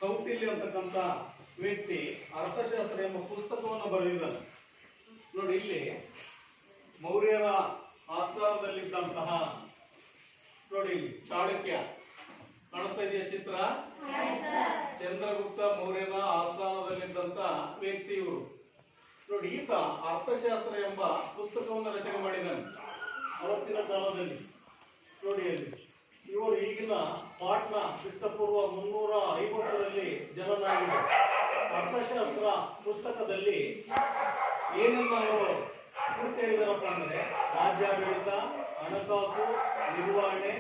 ಕೌಟಿಲ್ಯ ಅಂತಕ್ಕಂಥ ವ್ಯಕ್ತಿ ಅರ್ಥಶಾಸ್ತ್ರ ಎಂಬ ಪುಸ್ತಕವನ್ನು ಬರೆದಿದ್ದಾನೆ ನೋಡಿ. ಇಲ್ಲಿ ಮೌರ್ಯರ ಆಸ್ಥಾನದಲ್ಲಿದ್ದಂತಹ ನೋಡಿ, ಚಾಣಕ್ಯ ಕಾಣಿಸ್ತಾ ಇದೆಯಾ ಚಿತ್ರ? ಚಂದ್ರಗುಪ್ತ ಮೌರ್ಯನ ಆಸ್ಥಾನದಲ್ಲಿದ್ದಂತ ವ್ಯಕ್ತಿ ಇವರು ನೋಡಿ. ಈತ ಅರ್ಥಶಾಸ್ತ್ರ ಎಂಬ ಪುಸ್ತಕವನ್ನು ರಚನೆ ಮಾಡಿದ್ದಾನೆ ಅವತ್ತಿನ ಕಾಲದಲ್ಲಿ ನೋಡಿ. ಅಲ್ಲಿ ಇವರು ಈಗಿನ ಪಾಟ್ನಾ ಕ್ರಿಸ್ತಪೂರ್ವ 350ರಲ್ಲಿ ಜನನಾಗಿದೆ. ಅರ್ಥಶಾಸ್ತ್ರ ಪುಸ್ತಕದಲ್ಲಿ ಏನನ್ನ ಅವರು ಕುರಿತು ಹೇಳಿದಾರಪ್ಪ ಅಂದ್ರೆ ರಾಜ್ಯಾಡಳಿತ, ಹಣಕಾಸು ನಿರ್ವಹಣೆ,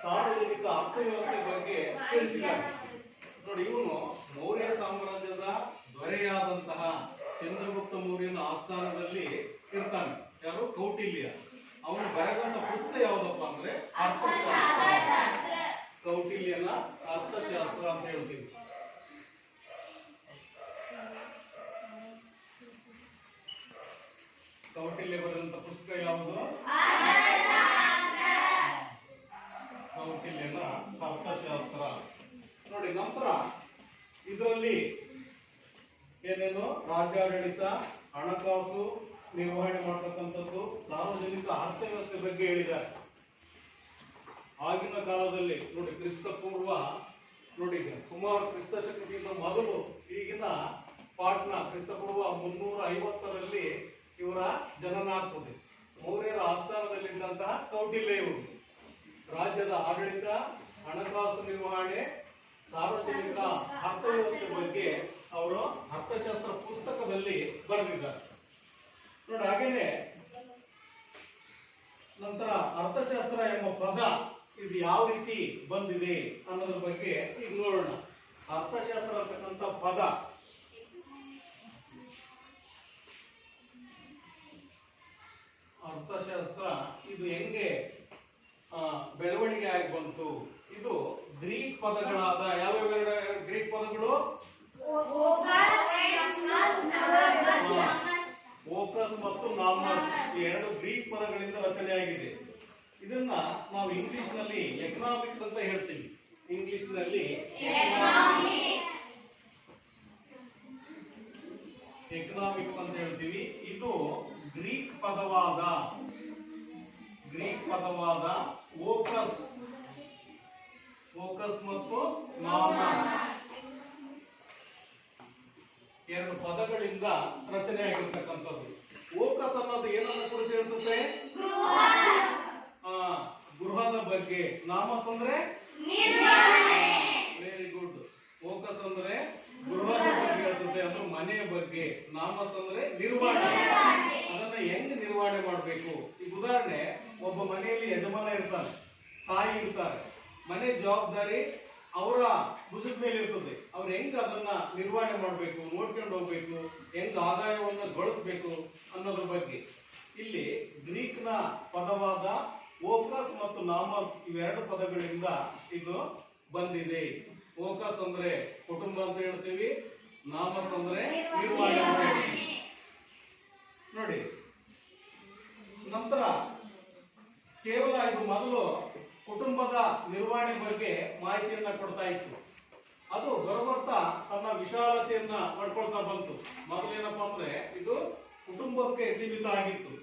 ಸಾರ್ವಜನಿಕ ಅರ್ಥವ್ಯವಸ್ಥೆ ಬಗ್ಗೆ ತಿಳಿಸಿದ್ದಾರೆ ನೋಡಿ. ಇವನು ಮೌರ್ಯ ಸಾಮ್ರಾಜ್ಯದ ದೊರೆಯಾದಂತಹ ಚಂದ್ರಗುಪ್ತ ಮೌರ್ಯನ ಆಸ್ಥಾನದಲ್ಲಿ ಇರ್ತಾನೆ. ಯಾರು? ಕೌಟಿಲ್ಯ. ಅವನು ಬರೆದಂತ ಪುಸ್ತಕ ಯಾವುದಪ್ಪ ಅಂದ್ರೆ ಅರ್ಥಶಾಸ್ತ್ರ. ಕೌಟಿಲ್ಯನ ಅರ್ಥಶಾಸ್ತ್ರ ಅಂತ ಹೇಳ್ತೀವಿ. ಕೌಟಿಲ್ಯ ಬರೆದಂತ ಪುಸ್ತಕ ಯಾವುದು? ಕೌಟಿಲ್ಯನ ಅರ್ಥಶಾಸ್ತ್ರ ನೋಡಿ. ನಂತರ ಇದರಲ್ಲಿ ಏನೇನು ರಾಜ್ಯಾಡಳಿತ, ಹಣಕಾಸು ನಿರ್ವಹಣೆ ಮಾಡತಕ್ಕಂಥದ್ದು, ಸಾರ್ವಜನಿಕ ಅರ್ಥವ್ಯವಸ್ಥೆ ಬಗ್ಗೆ ಹೇಳಿದ್ದಾರೆ. ಆಗಿನ ಕಾಲದಲ್ಲಿ ನೋಡಿ, ಕ್ರಿಸ್ತಪೂರ್ವ ನೋಡಿ ಸುಮಾರು ಕ್ರಿಸ್ತ ಶಕಕ್ಕಿಂತ ಮೊದಲು ಈಗಿನ ಪಾಟ್ನಾ ಕ್ರಿಸ್ತಪೂರ್ವ 350ರಲ್ಲಿ ಇವರ ಜನನ ಆಗ್ತದೆ. ಮೌರ್ಯರ ಆಸ್ಥಾನದಲ್ಲಿದ್ದಂತಹ ಕೌಟಿಲ್ಯ ಇವರು ರಾಜ್ಯದ ಆಡಳಿತ, ಹಣಕಾಸು ನಿರ್ವಹಣೆ, ಸಾರ್ವಜನಿಕ ಅರ್ಥವ್ಯವಸ್ಥೆ ಬಗ್ಗೆ ಅವರು ಅರ್ಥಶಾಸ್ತ್ರ ಪುಸ್ತಕದಲ್ಲಿ ಬರೆದಿದ್ದಾರೆ ನೋಡಿ. ಹಾಗೇನೆ ನಂತರ ಅರ್ಥಶಾಸ್ತ್ರ ಎಂಬ ಪದ ಇದು ಯಾವ ರೀತಿ ಬಂದಿದೆ ಅನ್ನೋದ್ರ ಬಗ್ಗೆ ಈಗ ನೋಡೋಣ. ಅರ್ಥಶಾಸ್ತ್ರ ಅಂತಕ್ಕಂಥ ಪದ ಅರ್ಥಶಾಸ್ತ್ರ ಇದು ಹೆಂಗೆ ಬೆಳವಣಿಗೆ ಆಗಿ ಬಂತು? ಇದು ಗ್ರೀಕ್ ಪದಗಳಾದ ಯಾವ್ಯಾವ ಗ್ರೀಕ್ ಪದಗಳು? ಓಕಸ್ ಮತ್ತು ನಾಮಸ್, ಈ ಎರಡು ಗ್ರೀಕ್ ಪದಗಳಿಂದ ರಚನೆಯಾಗಿದೆ. ಇದನ್ನ ನಾವು ಇಂಗ್ಲಿಷ್ ನಲ್ಲಿ ಎಕನಾಮಿಕ್ಸ್ ಅಂತ ಹೇಳ್ತೀವಿ. ಇಂಗ್ಲಿಷ್ ನಲ್ಲಿ ಎಕನಾಮಿಕ್ಸ್ ಅಂತ ಹೇಳ್ತೀವಿ. ಇದು ಗ್ರೀಕ್ ಪದವಾದ ಓಕಸ್ ಮತ್ತು ನಾಮಸ್ ಎರಡು ಪದಗಳಿಂದ ರಚನೆ ಆಗಿರ್ತಕ್ಕಂಥದ್ದು. ಓಕಸ್ ಅನ್ನೋದು ಏನನ್ನ ಕುರಿತು ಹೇಳ್ತದೆ? ಗೃಹದ ಬಗ್ಗೆ. ನಾಮಸ್ ಅಂದ್ರೆ ವೆರಿ ಗುಡ್. ಓಕಸ್ ಅಂದ್ರೆ ಗೃಹದ ಬಗ್ಗೆ ಹೇಳ್ತದೆ, ಅಂದ್ರೆ ಮನೆಯ ಬಗ್ಗೆ. ನಾಮಸ್ ಅಂದ್ರೆ ನಿರ್ವಹಣೆ, ಅದನ್ನ ಹೆಂಗ್ ನಿರ್ವಹಣೆ ಮಾಡಬೇಕು. ಈಗ ಉದಾಹರಣೆ, ಒಬ್ಬ ಮನೆಯಲ್ಲಿ ಯಜಮಾನ ಇರ್ತಾನೆ, ತಾಯಿ ಇರ್ತಾರೆ. ಮನೆ ಜವಾಬ್ದಾರಿ ಅವರ ಭುಜದ ಮೇಲೆ ಇರ್ತದೆ. ಅವ್ರು ಹೆಂಗ್ ಅದನ್ನ ನಿರ್ವಹಣೆ ಮಾಡಬೇಕು, ನೋಡ್ಕೊಂಡು ಹೋಗ್ಬೇಕು, ಹೆಂಗ್ ಆದಾಯವನ್ನ ಗಳಿಸ್ಬೇಕು ಅನ್ನೋದ್ರ ಬಗ್ಗೆ ಇಲ್ಲಿ ಗ್ರೀಕ್ ನ ಪದವಾದ ಓಕಸ್ ಮತ್ತು ನಾಮಸ್ ಇವೆರಡು ಪದಗಳಿಂದ ಇದು ಬಂದಿದೆ. ಓಕಸ್ ಅಂದ್ರೆ ಕುಟುಂಬ ಅಂತ ಹೇಳ್ತೀವಿ, ನಾಮಸ್ ಅಂದ್ರೆ ನಿರ್ವಹಣೆ ಅಂತ ಹೇಳ್ತೀವಿ ನೋಡಿ. ನಂತರ ಕೇವಲ ಇದು ಮೊದಲು ಕುಟುಂಬದ ನಿರ್ವಹಣೆ ಬಗ್ಗೆ ಮಾಹಿತಿಯನ್ನ ಕೊಡ್ತಾ ಇತ್ತು. ಅದು ಬರಬರ್ತಾ ತನ್ನ ವಿಶಾಲತೆಯನ್ನ ಪಡ್ಕೊಳ್ತಾ ಬಂತು. ಮೊದಲೇನಪ್ಪಾ ಅಂದ್ರೆ ಇದು ಕುಟುಂಬಕ್ಕೆ ಸೀಮಿತ ಆಗಿತ್ತು.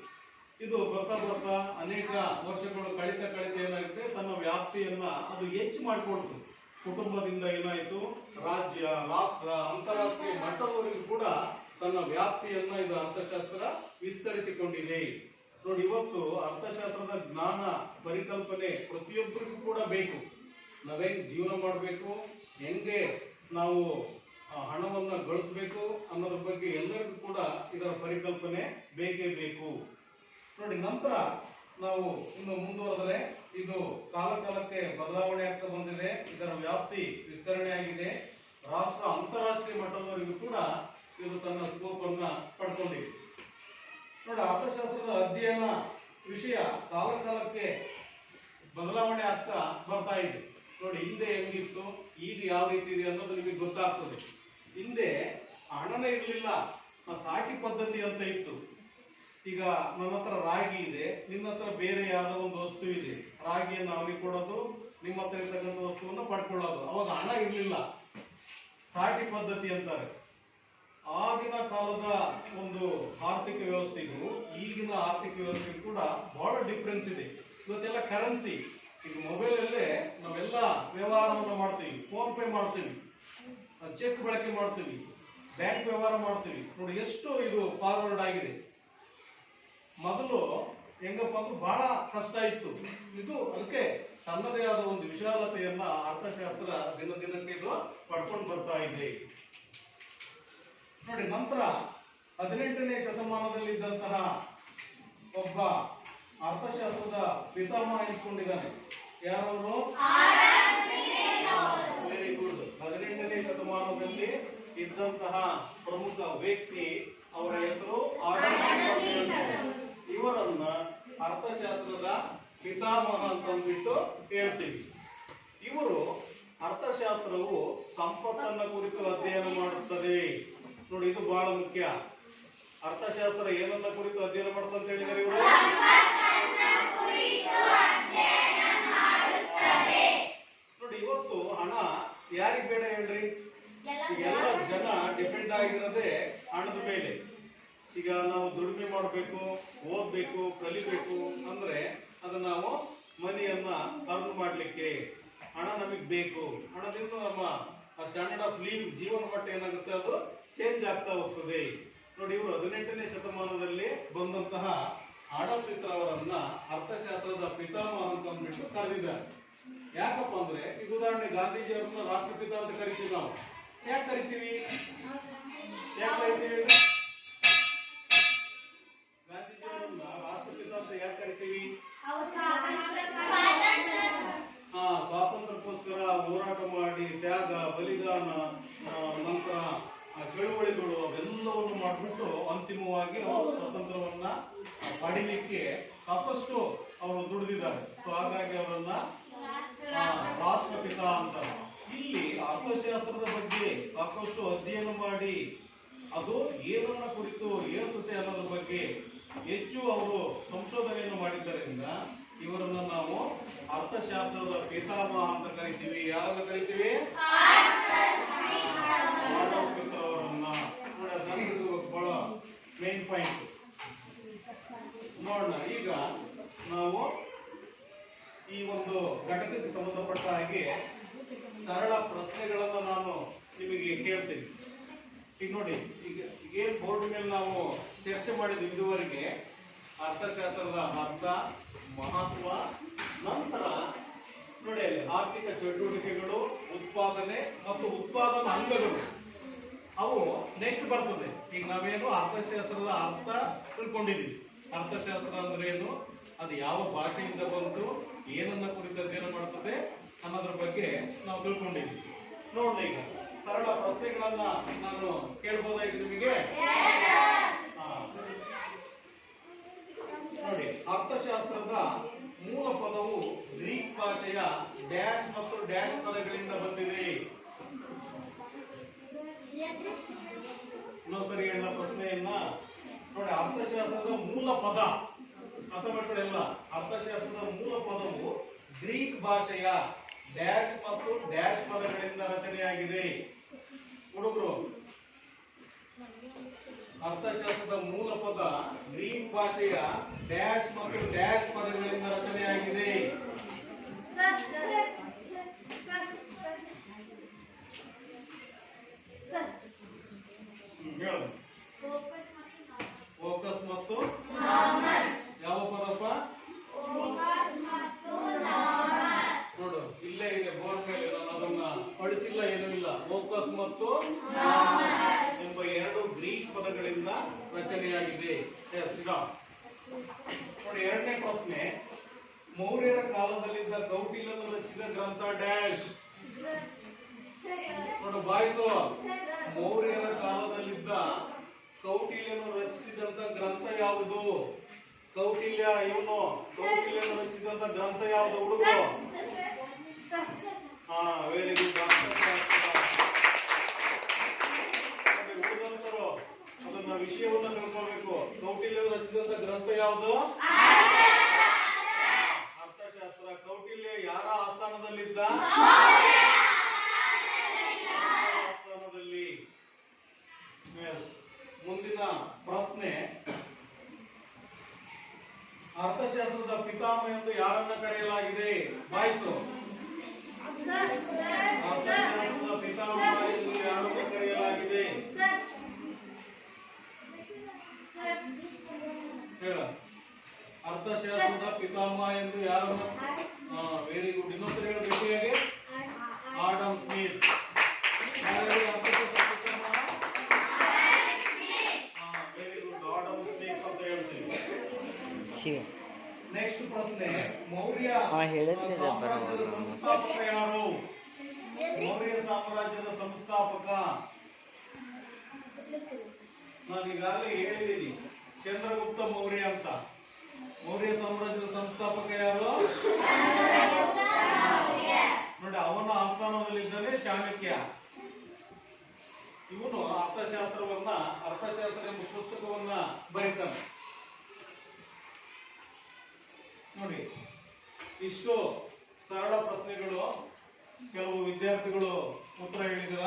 ಇದು ಬರ್ತಾ ಅನೇಕ ವರ್ಷಗಳು ಕಳಿತ ಏನಾಗುತ್ತೆ, ತನ್ನ ವ್ಯಾಪ್ತಿಯನ್ನ ಅದು ಹೆಚ್ಚು ಮಾಡಿಕೊಳ್ತು. ಕುಟುಂಬದಿಂದ ಏನಾಯ್ತು, ರಾಜ್ಯ, ರಾಷ್ಟ್ರ, ಅಂತಾರಾಷ್ಟ್ರೀಯ ಮಟ್ಟದವರೆಗೂ ಕೂಡ ತನ್ನ ವ್ಯಾಪ್ತಿಯನ್ನ ಇದು ಅರ್ಥಶಾಸ್ತ್ರ ವಿಸ್ತರಿಸಿಕೊಂಡಿದೆ ನೋಡಿ, ಇವತ್ತು ಅರ್ಥಶಾಸ್ತ್ರದ ಜ್ಞಾನ ಪರಿಕಲ್ಪನೆ ಪ್ರತಿಯೊಬ್ಬರಿಗೂ ಕೂಡ ಬೇಕು. ನಾವೇನ್ ಜೀವನ ಮಾಡಬೇಕು, ಹೆಂಗೆ ನಾವು ಹಣವನ್ನ ಗಳಿಸ್ಬೇಕು ಅನ್ನೋದ್ರ ಬಗ್ಗೆ ಎಲ್ಲರಿಗೂ ಕೂಡ ಇದರ ಪರಿಕಲ್ಪನೆ ಬೇಕೇ ಬೇಕು. ನೋಡಿ, ನಂತರ ನಾವು ಇನ್ನು ಮುಂದುವರೆದರೆ ಇದು ಕಾಲ ಕಾಲಕ್ಕೆ ಬದಲಾವಣೆ ಆಗ್ತಾ ಬಂದಿದೆ. ಇದರ ವ್ಯಾಪ್ತಿ ವಿಸ್ತರಣೆ ಆಗಿದೆ. ರಾಷ್ಟ್ರ ಅಂತಾರಾಷ್ಟ್ರೀಯ ಮಟ್ಟದವರೆಗೂ ಕೂಡ ಇದು ತನ್ನ ಸ್ಕೋಪ್ ಅನ್ನ ಪಡ್ಕೊಂಡಿದೆ. ನೋಡಿ, ಅರ್ಥಶಾಸ್ತ್ರದ ಅಧ್ಯಯನ ವಿಷಯ ಕಾಲ ಕಾಲಕ್ಕೆ ಬದಲಾವಣೆ ಆಗ್ತಾ ಬರ್ತಾ ಇದೆ. ನೋಡಿ, ಹಿಂದೆ ಹೆಂಗಿತ್ತು, ಈಗ ಯಾವ ರೀತಿ ಇದೆ ಅನ್ನೋದು ನಿಮಗೆ ಗೊತ್ತಾಗ್ತದೆ. ಹಿಂದೆ ಹಣನೇ ಇರಲಿಲ್ಲ, ಸಾಟಿ ಪದ್ಧತಿ ಅಂತ ಇತ್ತು. ಈಗ ನನ್ನ ಹತ್ರ ರಾಗಿ ಇದೆ, ನಿನ್ನ ಹತ್ರ ಬೇರೆ ಯಾವ್ದೋ ಒಂದು ವಸ್ತು ಇದೆ, ರಾಗಿಯನ್ನು ಅವನಿಗೆ ಕೊಡೋದು, ನಿಮ್ಮ ಹತ್ರ ಇರ್ತಕ್ಕಂಥ ವಸ್ತುವನ್ನು ಪಡ್ಕೊಳ್ಳೋದು. ಅವಾಗ ಹಣ ಇರಲಿಲ್ಲ, ಸಾಟಿ ಪದ್ಧತಿ ಅಂತಾರೆ. ಆಗಿನ ಕಾಲದ ಒಂದು ಆರ್ಥಿಕ ವ್ಯವಸ್ಥೆಗೂ ಈಗಿನ ಆರ್ಥಿಕ ವ್ಯವಸ್ಥೆಗೂ ಕೂಡ ಬಹಳ ಡಿಫ್ರೆನ್ಸ್ ಇದೆ. ಇವತ್ತೆಲ್ಲ ಕರೆನ್ಸಿ, ಈಗ ಮೊಬೈಲ್ ಅಲ್ಲೇ ನಾವೆಲ್ಲ ವ್ಯವಹಾರವನ್ನು ಮಾಡ್ತೀವಿ, ಫೋನ್ ಪೇ ಮಾಡ್ತೀವಿ, ಚೆಕ್ ಬಳಕೆ ಮಾಡ್ತೀವಿ, ಬ್ಯಾಂಕ್ ವ್ಯವಹಾರ ಮಾಡ್ತೀವಿ. ನೋಡಿ, ಎಷ್ಟು ಇದು ಫಾರ್ವರ್ಡ್ ಆಗಿದೆ. ಮೊದಲು ಹೆಂಗಪ್ಪ ಅಂದ್ರೆ ಬಹಳ ಕಷ್ಟ ಇತ್ತು. ಇದು ಅದಕ್ಕೆ ತನ್ನದೇ ಆದ ಒಂದು ವಿಶಾಲತೆಯನ್ನ ಅರ್ಥಶಾಸ್ತ್ರ ದಿನ ದಿನಕ್ಕೆ ಇದು ಪಡ್ಕೊಂಡು ಬರ್ತಾ ಇದೆ. ನೋಡಿ, ನಂತರ 18ನೇ ಶತಮಾನದಲ್ಲಿದ್ದಂತಹ ಒಬ್ಬ ಅರ್ಥಶಾಸ್ತ್ರದ ಪಿತಾಮಹ ಎನಿಸಿಕೊಂಡಿದ್ದಾನೆ. ಯಾರವರು? Very good. 18ನೇ ಶತಮಾನದಲ್ಲಿ ಇದ್ದಂತಹ ಪ್ರಮುಖ ವ್ಯಕ್ತಿ, ಅವರ ಹೆಸರು ಇವರನ್ನ ಅರ್ಥಶಾಸ್ತ್ರದ ಪಿತಾಮಹ ಅಂತ ಅಂದ್ಬಿಟ್ಟು ಹೇಳ್ತೀವಿ. ಇವರು ಅರ್ಥಶಾಸ್ತ್ರವು ಸಂಪತ್ತನ್ನ ಕುರಿತು ಅಧ್ಯಯನ ಮಾಡುತ್ತದೆ. ನೋಡಿ, ಇದು ಬಹಳ ಮುಖ್ಯ. ಅರ್ಥಶಾಸ್ತ್ರ ಏನನ್ನ ಕುರಿತು ಅಧ್ಯಯನ ಮಾಡುತ್ತೆ ಅಂತ ಹೇಳಿದರೆ ಇವರು ನೋಡಿ, ಇವತ್ತು ಹಣ ಯಾರಿಗ್ ಬೇಡ ಹೇಳ್ರಿ? ಎಲ್ಲ ಜನ ಡಿಪೆಂಡ್ ಆಗಿರೋದೇ ಹಣದ ಮೇಲೆ. ಈಗ ನಾವು ದುಡಿಮೆ ಮಾಡಬೇಕು, ಓದ್ಬೇಕು, ಕಲಿಬೇಕು ಅಂದ್ರೆ ಅದು ನಾವು ಮನಿಯನ್ನ ಅರ್ನ್ ಮಾಡ್ಲಿಕ್ಕೆ ಹಣ ನಮಗ್ ಬೇಕು. ಹಣದಿಂದ ನಮ್ಮ ಸ್ಟ್ಯಾಂಡರ್ಡ್ ಆಫ್ ಲಿವ್, ಜೀವನ ಮಟ್ಟ ಏನಾಗುತ್ತೆ ಅದು ಚೇಂಜ್ ಆಗ್ತಾ ಹೋಗ್ತದೆ. ನೋಡಿ, ಇವರು 18ನೇ ಶತಮಾನದಲ್ಲಿ ಬಂದಂತಹ ಆಡಲ್ಫ್ ಹಿಟ್ಲರ್ ಅವರನ್ನ ಅರ್ಥಶಾಸ್ತ್ರದ ಪಿತಾಮಹ ಅಂತ ಅಂದ್ಬಿಟ್ಟು ಕರೆದಿದ್ದಾರೆ. ಯಾಕಪ್ಪ ಅಂದ್ರೆ, ಈಗ ಉದಾಹರಣೆ ಗಾಂಧೀಜಿಯವರನ್ನ ರಾಷ್ಟ್ರಪಿತ ಅಂತ ಕರಿತೀವಿ ನಾವು. ಯಾಕೆ ಕರಿತೀವಿ? ಗಾಂಧೀಜಿಯವರನ್ನ ರಾಷ್ಟ್ರಪಿತ ಅಂತ ಯಾಕೆ ಕರಿತೀವಿ? ಸ್ವಾತಂತ್ರ್ಯಕ್ಕೋಸ್ಕರ ಹೋರಾಟ ಮಾಡಿ, ತ್ಯಾಗ, ಬಲಿದಾನ, ನಂತರ ಚಳುವಳಿಗಳು ಅವೆಲ್ಲವನ್ನು ಮಾಡಿಬಿಟ್ಟು ಅಂತಿಮವಾಗಿ ಅವರು ಸ್ವಾತಂತ್ರ್ಯವನ್ನ ಪಡಿಲಿಕ್ಕೆ ಸಾಕಷ್ಟು ಅವರು ದುಡಿದಿದ್ದಾರೆ. ಸೊ ಹಾಗಾಗಿ ಅವರನ್ನ ರಾಷ್ಟ್ರಪಿತ ಅಂತ. ಇಲ್ಲಿ ಅರ್ಥಶಾಸ್ತ್ರದ ಬಗ್ಗೆ ಸಾಕಷ್ಟು ಅಧ್ಯಯನ ಮಾಡಿ ಅದು ಏನನ್ನ ಕುರಿತು ಹೇಳ್ತದೆ ಅನ್ನೋದ್ರ ಬಗ್ಗೆ ಹೆಚ್ಚು ಅವರು ಸಂಶೋಧನೆಯನ್ನು ಮಾಡಿದ್ದರಿಂದ ಇವರನ್ನ ನಾವು ಅರ್ಥಶಾಸ್ತ್ರದ ಪಿತಾಮಹ ಅಂತ ಕರಿತೀವಿ. ಯಾರನ್ನ ಕರಿತೀವಿ? ಆಡಲ್ಫ್ ಹಿಟ್ಲರ್ ಅವರನ್ನ. ನೋಡಿ, ಅದನ್ನು ಬಹಳ ಮೇನ್ ಪಾಯಿಂಟ್ ನೋಡೋಣ. ಈಗ ನಾವು ಈ ಒಂದು ಘಟಕಕ್ಕೆ ಸಂಬಂಧಪಟ್ಟ ಹಾಗೆ ಸರಳ ಪ್ರಶ್ನೆಗಳನ್ನ ನಾನು ನಿಮಗೆ ಕೇಳ್ತೀನಿ. ಈಗ ನೋಡಿ, ಈಗ ಏನ್ ಬೋರ್ಡ್ ಮೇಲೆ ನಾವು ಚರ್ಚೆ ಮಾಡಿದ್ವಿ ಇದುವರೆಗೆ, ಅರ್ಥಶಾಸ್ತ್ರದ ಅರ್ಥ, ಮಹತ್ವ, ನಂತರ ನೋಡಿ ಅಲ್ಲಿ ಆರ್ಥಿಕ ಚಟುವಟಿಕೆಗಳು, ಉತ್ಪಾದನೆ ಮತ್ತು ಉತ್ಪಾದನಾ ಅಂಗಗಳು, ಅವು ನೆಕ್ಸ್ಟ್ ಬರ್ತದೆ. ಈಗ ನಾವೇನು ಅರ್ಥಶಾಸ್ತ್ರದ ಅರ್ಥ ತಿಳ್ಕೊಂಡಿದ್ವಿ. ಅರ್ಥಶಾಸ್ತ್ರ ಅಂದ್ರೆ ಏನು, ಅದು ಯಾವ ಭಾಷೆಯಿಂದ ಬಂತು, ಏನನ್ನ ಕುರಿತು ಅಧ್ಯಯನ ಮಾಡ್ತದೆ ಅನ್ನೋದ್ರ ಬಗ್ಗೆ ನಾವು ತಿಳ್ಕೊಂಡಿದ್ವಿ. ನೋಡೋಣ, ಈಗ ಸರಳ ಪ್ರಶ್ನೆಗಳನ್ನ ನಾನು ಕೇಳ್ಬೋದಾಗಿದೆ ನಿಮಗೆ. ನೋಡಿ, ಅರ್ಥಶಾಸ್ತ್ರದ ಮೂಲ ಪದವು ಗ್ರೀಕ್ ಭಾಷೆಯ ಡ್ಯಾಶ್ ಮತ್ತು ಡ್ಯಾಶ್ ಪದಗಳಿಂದ ಬಂದಿದೆ. ಇನ್ನೊಂದ್ಸರಿ ಹೇಳ ಪ್ರಶ್ನೆಯನ್ನ. ನೋಡಿ, ಅರ್ಥಶಾಸ್ತ್ರದ ಮೂಲ ಪದ ಅರ್ಥಮಕ್ಕಳೆಲ್ಲ, ಅರ್ಥಶಾಸ್ತ್ರದ ಮೂಲ ಪದವು ಗ್ರೀಕ್ ಭಾಷೆಯ ಡ್ಯಾಶ್ ಮತ್ತು ಡ್ಯಾಶ್ ಪದಗಳಿಂದ ರಚನೆಯಾಗಿದೆ. ಹುಡುಗರು, ಅರ್ಥಶಾಸ್ತ್ರದ ಮೂಲ ಪದ ಗ್ರೀಕ್ ಭಾಷೆಯ ಡ್ಯಾಶ್ ಮತ್ತು ಡ್ಯಾಶ್ ಪದಗಳಿಂದ ರಚನೆಯಾಗಿದೆ. ಹೇಳು. ಫೋಕಸ್ ಮತ್ತು ಯಾವ ಇಲ್ಲ, ಓಕಸ್ ಮತ್ತು ಎಂಬ ಎರಡು ಗ್ರೀಕ್ ಪದಗಳಿಂದ ರಚನೆಯಾಗಿದೆ. ಎಸ್, ನೋಡಿ ಎರಡನೇ ಪ್ರಶ್ನೆ, ಮೌರ್ಯರ ಕಾಲದಲ್ಲಿದ್ದ ಕೌಟಿಲ್ಯನು ರಚಿಸಿದ ಗ್ರಂಥ ಡ್ಯಾಶ್. ನೋಡಿ ಬಾಯ್ಸು, ಮೌರ್ಯರ ಕಾಲದಲ್ಲಿದ್ದ ಕೌಟಿಲ್ಯನು ರಚಿಸಿದಂತ ಗ್ರಂಥ ಯಾವುದು? ಕೌಟಿಲ್ಯ ಇವನು ಕೌಟಿಲ್ಯನು ರಚಿಸಿದಂತ ಗ್ರಂಥ ಯಾವುದು ಹುಡುಗ? ಹಾ, ವೆರಿ ಗುಡ್. ಹುಡುಗರು ಅದನ್ನ ವಿಷಯವನ್ನ ತಿಳ್ಕೊಳ್ಬೇಕು. ಕೌಟಿಲ್ಯನು ರಚಿಸಿದಂತ ಗ್ರಂಥ ಯಾವುದು? ಅರ್ಥಶಾಸ್ತ್ರ. ಕೌಟಿಲ್ಯ ಯಾರ ಆಸ್ಥಾನದಲ್ಲಿದ್ದ? ಆಸ್ಥಾನದಲ್ಲಿ. ಮುಂದಿನ ಪ್ರಶ್ನೆ, ಅರ್ಥಶಾಸ್ತ್ರದ ಪಿತಾಮಹ ಎಂದು ಯಾರನ್ನ ಕರೆಯಲಾಗಿದೆ? ಬಾಯ್ಸು, ಅರ್ಥಶಾಸ್ತ್ರದ ಪಿತಾಮಹ ಎಂದು ಯಾರನ್ನ ಕರೆಯಲಾಗಿದೆ? ಹೇಳ. ಅರ್ಥಶಾಸ್ತ್ರದ ಪಿತಾಮಹ ಎಂದು ಯಾರನ್ನ? Very good. ಇನ್ನೊಂದು ಹೇಳ ಗಟ್ಟಿಯಾಗಿ. Adam Smith. ನೆಕ್ಸ್ಟ್ ಪ್ರಶ್ನೆ, ಮೌರ್ಯ ಸಾಮ್ರಾಜ್ಯದ ಸಂಸ್ಥಾಪಕ ಯಾರು? ಮೌರ್ಯ ಸಾಮ್ರಾಜ್ಯದ ಸಂಸ್ಥಾಪಕ ನಾನು ಈಗಾಗಲೇ ಹೇಳಿದ್ದೀನಿ, ಚಂದ್ರಗುಪ್ತ ಮೌರ್ಯ ಅಂತ. ಮೌರ್ಯ ಸಾಮ್ರಾಜ್ಯದ ಸಂಸ್ಥಾಪಕ ಯಾರು? ನೋಡಿ, ಅವನ ಆಸ್ಥಾನದಲ್ಲಿದ್ದಾನೆ ಚಾಣಕ್ಯ. ಇವನು ಅರ್ಥಶಾಸ್ತ್ರ ಎಂಬ ಪುಸ್ತಕವನ್ನ ಬರೀತಾನೆ. ನೋಡಿ, ಇಷ್ಟು ಸರಳ ಪ್ರಶ್ನೆಗಳು. ಕೆಲವು ವಿದ್ಯಾರ್ಥಿಗಳು ಉತ್ತರ ಹೇಳಿದಿರ,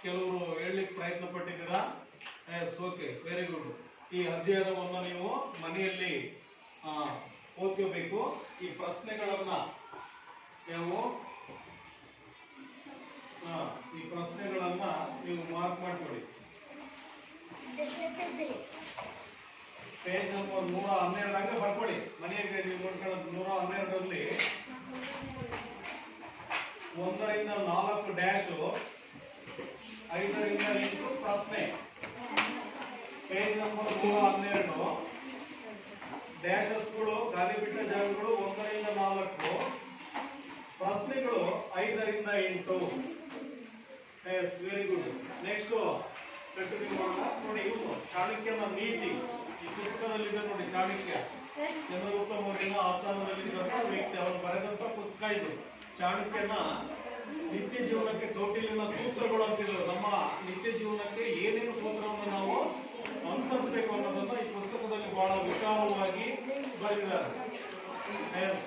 ಕೆಲವರು ಹೇಳಲಿಕ್ಕೆ ಪ್ರಯತ್ನ ಪಟ್ಟಿದ್ದೀರ. Yes, okay, very good. ಈ ಅಧ್ಯಯನವನ್ನು ನೀವು ಮನೆಯಲ್ಲಿ ಓದ್ಕೋಬೇಕು. ಈ ಪ್ರಶ್ನೆಗಳನ್ನ ನೀವು ಮಾರ್ಕ್ ಮಾಡ್ಕೊಳ್ಳಿ. ಪೇಜ್ ನಂಬರ್ 112 ಬರ್ಕೊಳ್ಳಿ. ಮನೆಗೆ ನೀವು ನೋಡ್ಕೊಳ್ಳೋದು 112ರಲ್ಲಿ 1 ರಿಂದ 4 ಡ್ಯಾಶ್, 5 ರಿಂದ 8 ಪ್ರಶ್ನೆ. ಪೇಜ್ ನಂಬರ್ 112 ಡ್ಯಾಶಸ್ಗಳು, ಖಾಲಿ ಬಿಟ್ಟ ಜಾಗಗಳು 1 ರಿಂದ 4, ಪ್ರಶ್ನೆಗಳು 5 ರಿಂದ 8. Yes, very good. Next continue ಮಾಡೋಣ. ನೋಡಿ, ಇವನು ಚಾಣಕ್ಯನ ನೀತಿ ಈ ಪುಸ್ತಕದಲ್ಲಿದೆ. ನೋಡಿ, ಚಾಣಕ್ಯ ಚಂದ್ರಗುಪ್ತ ಮೌರ್ಯನ ಆಸ್ಥಾನದಲ್ಲಿದ್ದಂತ ವ್ಯಕ್ತಿ, ಅವನು ಬರೆದಂತ ಪುಸ್ತಕ ಇದು. ಚಾಣಕ್ಯನ ನಿತ್ಯ ಜೀವನಕ್ಕೆ ಕೌಟಿಲ್ಯನ ಸೂತ್ರಗಳು ಅಂತಿದ್ರು. ನಮ್ಮ ನಿತ್ಯ ಜೀವನಕ್ಕೆ ಏನೇನು ಸೂತ್ರವನ್ನು ನಾವು ಅನುಸರಿಸಬೇಕು ಅನ್ನೋದನ್ನ ಈ ಪುಸ್ತಕದಲ್ಲಿ ಬಹಳ ವಿಶಾಲವಾಗಿ ಬರೆದಿದ್ದಾರೆ. Yes,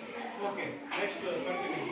okay, next continue.